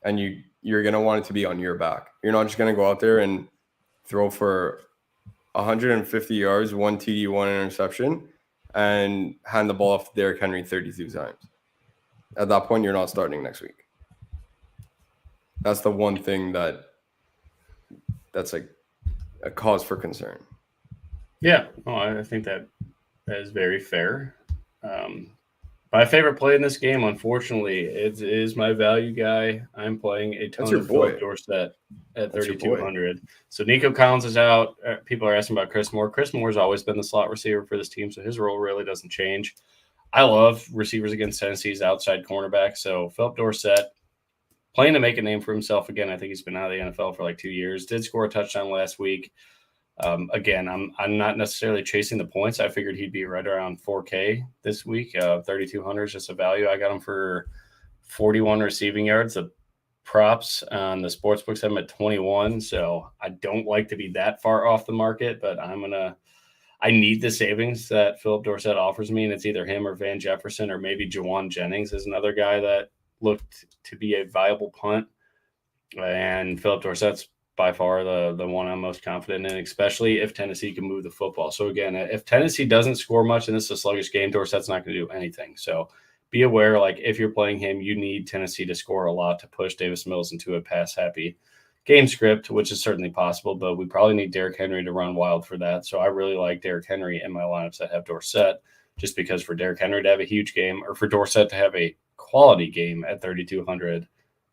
and you're gonna want it to be on your back. You're not just gonna go out there and throw for 150 yards, 1 TD, 1 interception, and hand the ball off to Derrick Henry 32 times. At that point, you're not starting next week. That's the one thing that's a cause for concern. Yeah, I think that is very fair. My favorite play in this game, unfortunately, it is my value guy. I'm playing a ton of Philip Dorsett at 3,200. So Nico Collins is out. People are asking about Chris Moore. Chris Moore's always been the slot receiver for this team, so his role really doesn't change. I love receivers against Tennessee's outside cornerback. So Philip Dorsett, playing to make a name for himself again. I think he's been out of the NFL for like 2 years. Did score a touchdown last week. Again, I'm not necessarily chasing the points. I figured he'd be right around 4K this week. 3,200 is just a value. I got him for 41 receiving yards. The props on the sports books have him at 21. So I don't like to be that far off the market, but I need the savings that Philip Dorsett offers me, and it's either him or Van Jefferson, or maybe Jawan Jennings is another guy that looked to be a viable punt. And Philip Dorsett's by far the one I'm most confident in, especially if Tennessee can move the football. So again, if Tennessee doesn't score much and this is a sluggish game, Dorsett's not going to do anything. So be aware, like if you're playing him, you need Tennessee to score a lot to push Davis Mills into a pass-happy game script, which is certainly possible, but we probably need Derrick Henry to run wild for that. So I really like Derrick Henry in my lineups that have Dorsett, just because for Derrick Henry to have a huge game, or for Dorsett to have a quality game at 3,200,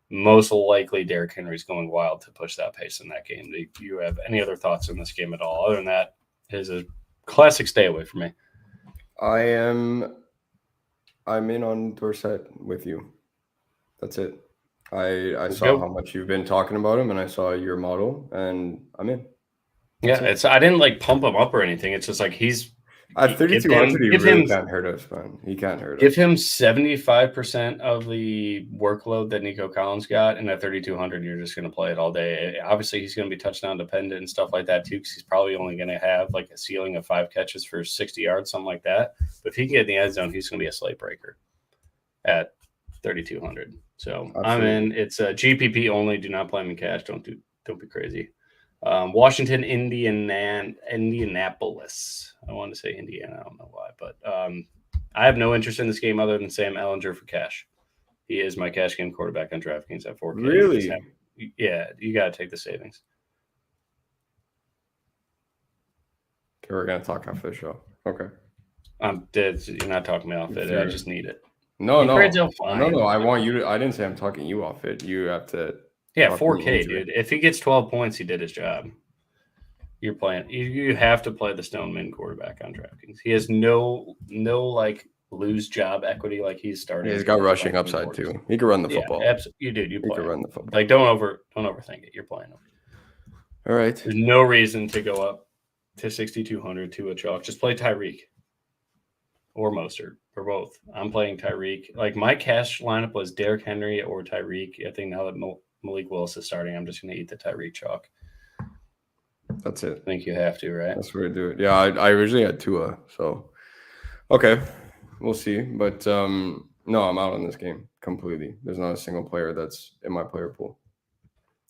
most likely Derrick Henry's going wild to push that pace in that game. Do you have any other thoughts on this game at all? Other than that, it is a classic stay away from me. I'm in on Dorsett with you. That's it. I saw how much you've been talking about him, and I saw your model, and I'm in. That's I didn't like pump him up or anything. It's just like he's at 3,200. He really can't hurt us, man. He can't hurt us. Give him 75% of the workload that Nico Collins got, and at 3,200, you're just going to play it all day. Obviously, he's going to be touchdown dependent and stuff like that too, because he's probably only going to have like a ceiling of 5 catches for 60 yards, something like that. But if he can get in the end zone, he's going to be a slate breaker at 3,200. So absolutely. I'm in. It's a GPP only. Do not play him in cash. Don't be crazy. Washington, Indianapolis. I wanted to say Indiana. I don't know why, but I have no interest in this game other than Sam Ehlinger for cash. He is my cash game quarterback on DraftKings at 4K. Really? Yeah, you got to take the savings. Okay, we're going to talk after the show. Okay. I'm dead. You're not talking me off it. Sure. I just need it. No. I want you to. I didn't say I'm talking you off it. You have to. Yeah, 4K, dude. If he gets 12 points, he did his job. You're playing. You have to play the Stoneman quarterback on DraftKings. He has no like lose job equity like he's starting. Yeah, he's got rushing upside too. He can run the football. Absolutely. You did. You play. He can run the football. Like don't overthink it. You're playing him. All right. There's no reason to go up to 6,200 to a chalk. Just play Tyreek or Mostert or both. I'm playing Tyreek. Like my cash lineup was Derrick Henry or Tyreek. I think now that Malik Willis is starting, I'm just going to eat the Tyreek chalk. That's it. I think you have to, right? That's where I do it. Yeah, I originally had Tua, so okay, we'll see. But no, I'm out on this game completely. There's not a single player that's in my player pool.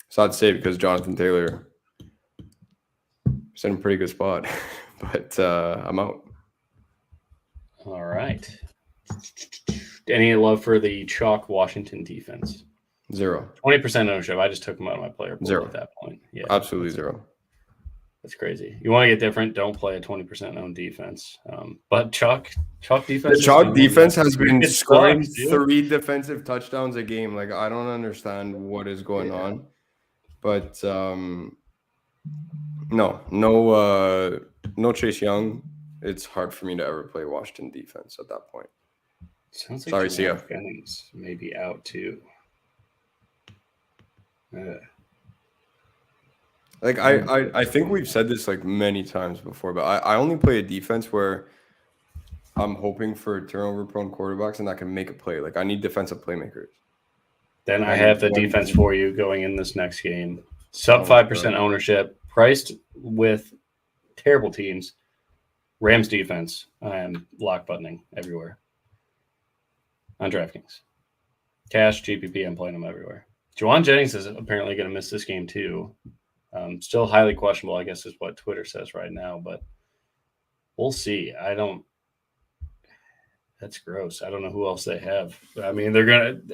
Sad to say because Jonathan Taylor is in a pretty good spot, but I'm out. All right. Any love for the chalk Washington defense? 0. 20% ownership. I just took them out of my player pool 0 at that point. Yeah, absolutely 0. That's crazy. You want to get different? Don't play a 20% owned defense. But chalk defense. The chalk defense has been scoring 3 defensive touchdowns a game. Like I don't understand what is going on, but no Chase Young. It's hard for me to ever play Washington defense at that point. Sounds like CF Jennings may be out too. Like I think we've said this like many times before, but I only play a defense where I'm hoping for turnover-prone quarterbacks and that can make a play. Like I need defensive playmakers. Then I have the defense for you going in this next game. Sub 5% ownership, priced with terrible teams. Rams defense. I am lock buttoning everywhere on DraftKings. Cash, GPP, I'm playing them everywhere. Jawan Jennings is apparently going to miss this game too. Still highly questionable, I guess, is what Twitter says right now, but we'll see. That's gross. I don't know who else they have. I mean,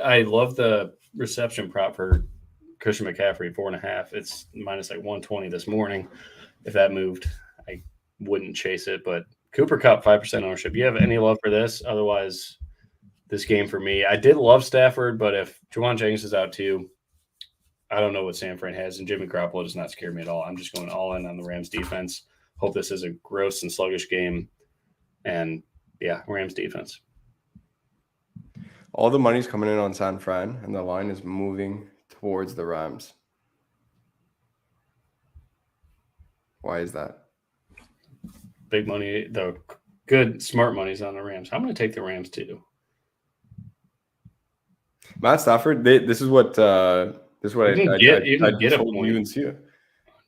I love the reception prop for Christian McCaffrey, 4.5. It's minus like 120 this morning. If that moved, I wouldn't chase it, but Cooper Kupp, 5% ownership. You have any love for this? Otherwise, this game for me, I did love Stafford, but if Juwan Jennings is out too, I don't know what San Fran has, and Jimmy Garoppolo does not scare me at all. I'm just going all in on the Rams defense. Hope this is a gross and sluggish game. And, yeah, Rams defense. All the money's coming in on San Fran, and the line is moving towards the Rams. Why is that? Big money, the good, smart money's on the Rams. I'm going to take the Rams too. Matt Stafford, this is what I get a told point. you and Sia.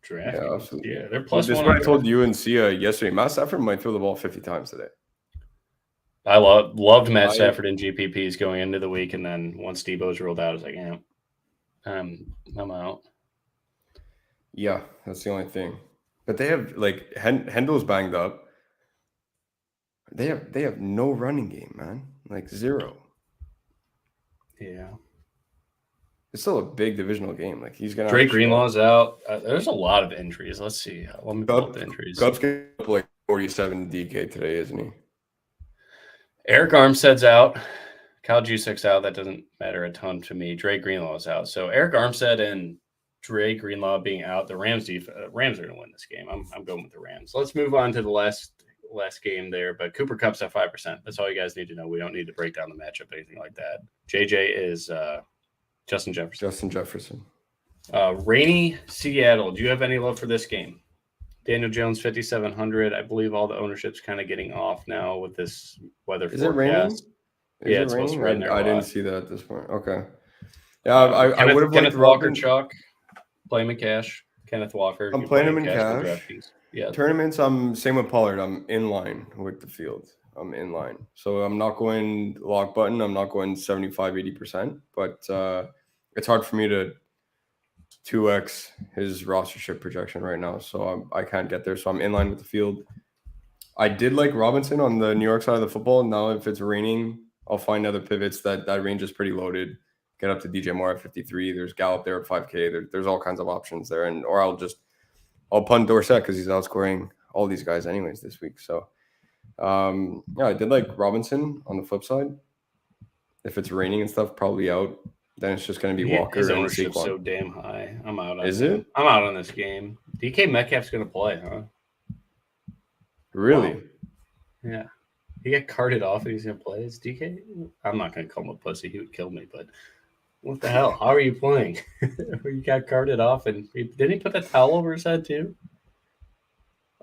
Yeah, absolutely. Yeah, they're plus. This is what I told you and Sia yesterday. Matt Stafford might throw the ball 50 times today. I loved Matt Stafford in GPPs going into the week, and then once Debo's ruled out, I was like, yeah, I'm out. Yeah, that's the only thing. But they have like Hendel's banged up. They have no running game, man. Like zero. Yeah. It's still a big divisional game. Like he's gonna. Drake Greenlaw's out. There's a lot of injuries. Let's see. Let me pull up the injuries. Cubs getting up like 47 DK today, isn't he? Eric Armstead's out. Kyle Juszczyk's out. That doesn't matter a ton to me. Drake Greenlaw's out. So Eric Armstead and Drake Greenlaw being out, the Rams are going to win this game. I'm going with the Rams. Let's move on to the last game there. But Cooper Kupp's at 5%. That's all you guys need to know. We don't need to break down the matchup, anything like that. JJ is Justin Jefferson. Rainy Seattle. Do you have any love for this game? Daniel Jones, 5,700. I believe all the ownership's kind of getting off now with this weather forecast. Is it raining? Yeah, it's supposed to rain there. I didn't see that at this point. Okay. Yeah, I would have Kenneth Walker, Chalk. Play him in cash. Kenneth Walker. I'm playing him in cash. Yeah. Tournaments, I'm same with Pollard. I'm in line with the field. I'm in line. So I'm not going lock button. I'm not going 75, 80%. But it's hard for me to 2x his rostership projection right now. So I can't get there. So I'm in line with the field. I did like Robinson on the New York side of the football. Now if it's raining, I'll find other pivots. That range is pretty loaded. Get up to DJ Moore at 53. There's Gallup there at 5K. There's all kinds of options there. Or I'll punt Dorsett because he's outscoring all these guys anyways this week. So yeah, I did like Robinson on the flip side. If it's raining and stuff, probably out. Then it's just going to be Walker. His ownership's so damn high. I'm out on Is it? I'm out on this game. DK Metcalf's going to play, huh? Really? Wow. Yeah. He got carted off and he's going to play. Is DK? I'm not going to call him a pussy. He would kill me, but what the hell? How are you playing? You got carted off and didn't he put the towel over his head too?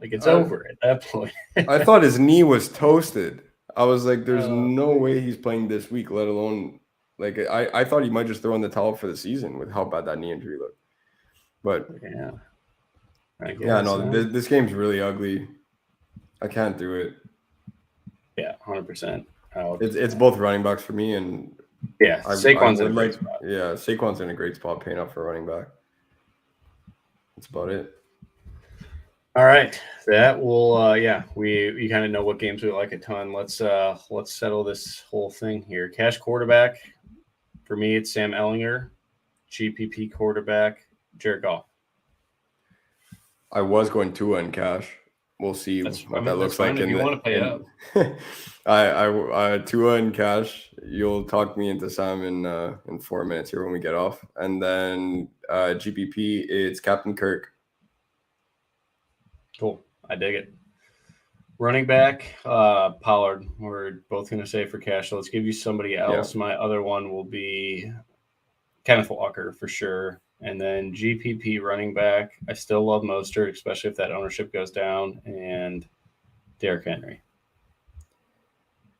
Like it's over at that point. I thought his knee was toasted. I was like, there's no way he's playing this week, let alone like I thought he might just throw in the towel for the season with how bad that knee injury looked. But yeah. This game's really ugly. I can't do it. Yeah, 100%. It's both running backs for me, and yeah, Saquon's in a great spot. Yeah, Saquon's in a great spot, paying up for running back. That's about it. All right, that will we kind of know what games we like a ton. Let's settle this whole thing here. Cash quarterback for me, it's Sam Ellinger. GPP quarterback, Jared Goff. I was going Tua in cash. We'll see what that looks like. If you want to pay up. I Tua in cash. You'll talk me into Sam in 4 minutes here when we get off, and then GPP it's Captain Kirk. Cool, I dig it. Running back, Pollard. We're both going to say for cash. So let's give you somebody else. Yeah. My other one will be Kenneth Walker for sure. And then GPP running back, I still love Mostert, especially if that ownership goes down, and Derrick Henry.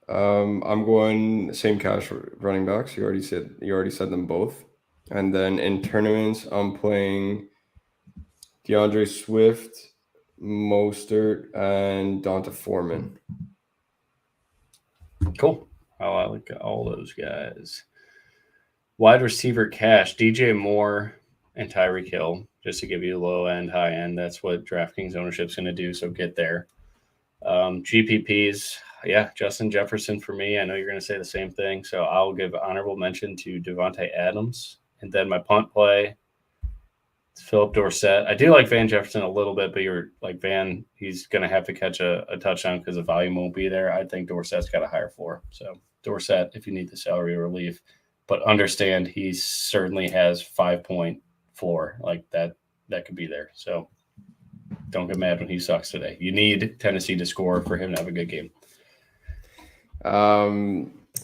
I'm going same cash running backs. You already said them both. And then in tournaments, I'm playing DeAndre Swift, Mostert, and Donta Foreman. Cool. Oh, I like all those guys. Wide receiver cash, DJ Moore and Tyreek Hill, just to give you low end, high end. That's what DraftKings ownership is going to do, so get there. GPPs, Justin Jefferson for me. I know you're going to say the same thing, so I'll give honorable mention to Devontae Adams. And then my punt play, it's Philip Dorsett. I do like Van Jefferson a little bit, but you're like Van, he's going to have to catch a touchdown because the volume won't be there. I think Dorsett's got a higher floor. So Dorsett, if you need the salary relief, but understand he certainly has 5-point floor. Like that could be there. So don't get mad when he sucks today. You need Tennessee to score for him to have a good game.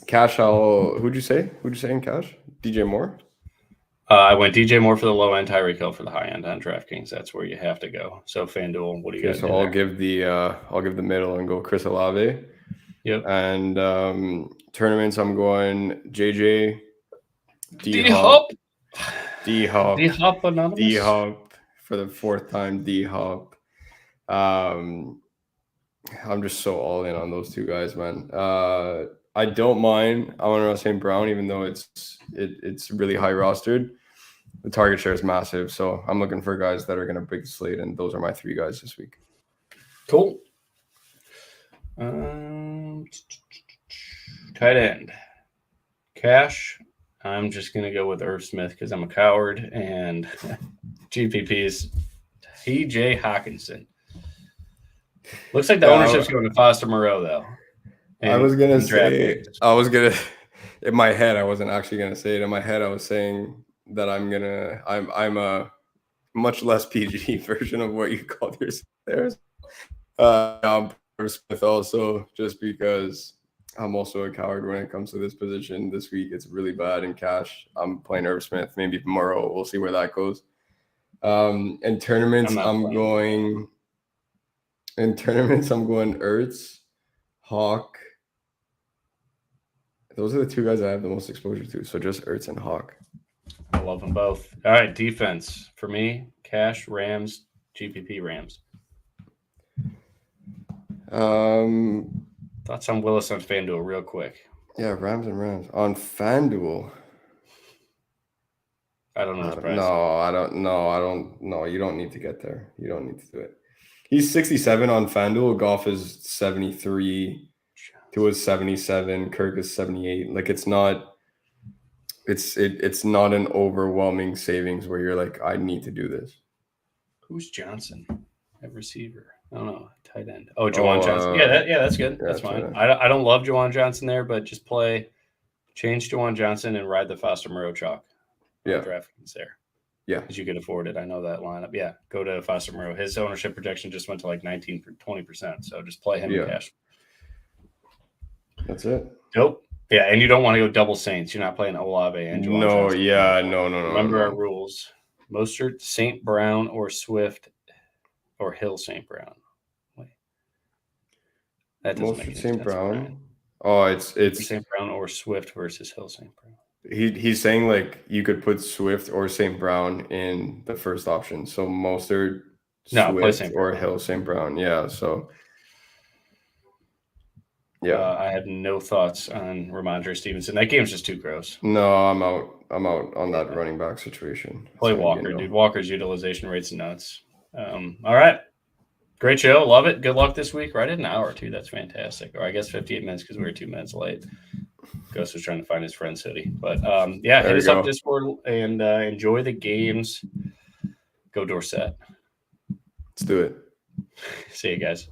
Cash, who'd you say? Who'd you say in cash? DJ Moore? I went DJ Moore for the low end, Tyreek Hill for the high end on DraftKings. That's where you have to go. So FanDuel, what do you got? So I'll give the middle and go Chris Olave. Yep. And tournaments, I'm going JJ, D-Hop. D-Hop Anonymous. D-Hop for the fourth time. D-Hop. I'm just so all in on those two guys, man. I don't mind Amon-Ra St. Brown, even though it's really high rostered. The target share is massive, so I'm looking for guys that are going to break the slate, and those are my three guys this week. Cool. Tight end. Cash. I'm just going to go with Irv Smith because I'm a coward, and GPP's TJ Hawkinson. Looks like the ownership's going to Foster Moreau, though. In my head, I wasn't actually gonna say it. In my head, I was saying that I'm a much less PG version of what you called yourself there. Smith also, just because I'm also a coward when it comes to this position. This week it's really bad in cash. I'm playing Irv Smith, maybe tomorrow. We'll see where that goes. In tournaments, I'm going Ertz, Hawk. Those are the two guys I have the most exposure to. So just Ertz and Hawk. I love them both. All right, defense. For me, Cash, Rams, GPP, Rams. Thoughts on Willis on FanDuel real quick. Yeah, Rams and Rams. On FanDuel. I don't know his price. I don't know. You don't need to get there. You don't need to do it. He's 67 on FanDuel. Goff is 73. Tua is 77. Kirk is 78. Like it's not an overwhelming savings where you're like, I need to do this. Who's Johnson at receiver? I don't know. Tight end. Oh, Juwan Johnson. That's good. That's fine. I don't love Juwan Johnson there, but just change Juwan Johnson and ride the Foster Moreau chalk. Yeah. DraftKings there. Yeah. Because you could afford it. I know that lineup. Yeah. Go to Foster Moreau. His ownership projection just went to like 20%. So just play him in cash. That's it. Nope. Yeah, and you don't want to go double Saints. You're not playing Olave and Juwan Johnson. No. Remember our rules. Mostert, St. Brown, or Swift, or Hill St. Brown. Wait. That doesn't make any sense. St. Brown. Oh, it's St. Brown or Swift versus Hill St. Brown. He's saying like you could put Swift or St. Brown in the first option. So Mostert, Swift, or Hill St. Brown. Yeah. So yeah. I have no thoughts on Ramondre Stevenson. That game's just too gross. No, I'm out on that running back situation. Play Walker, dude. Walker's utilization rate's nuts. All right. Great show. Love it. Good luck this week. Right at an hour, too. That's fantastic. Or I guess 58 minutes because we were 2 minutes late. Ghost was trying to find his friend's hoodie. But, hit us up Discord and enjoy the games. Go Dorsett. Let's do it. See you guys.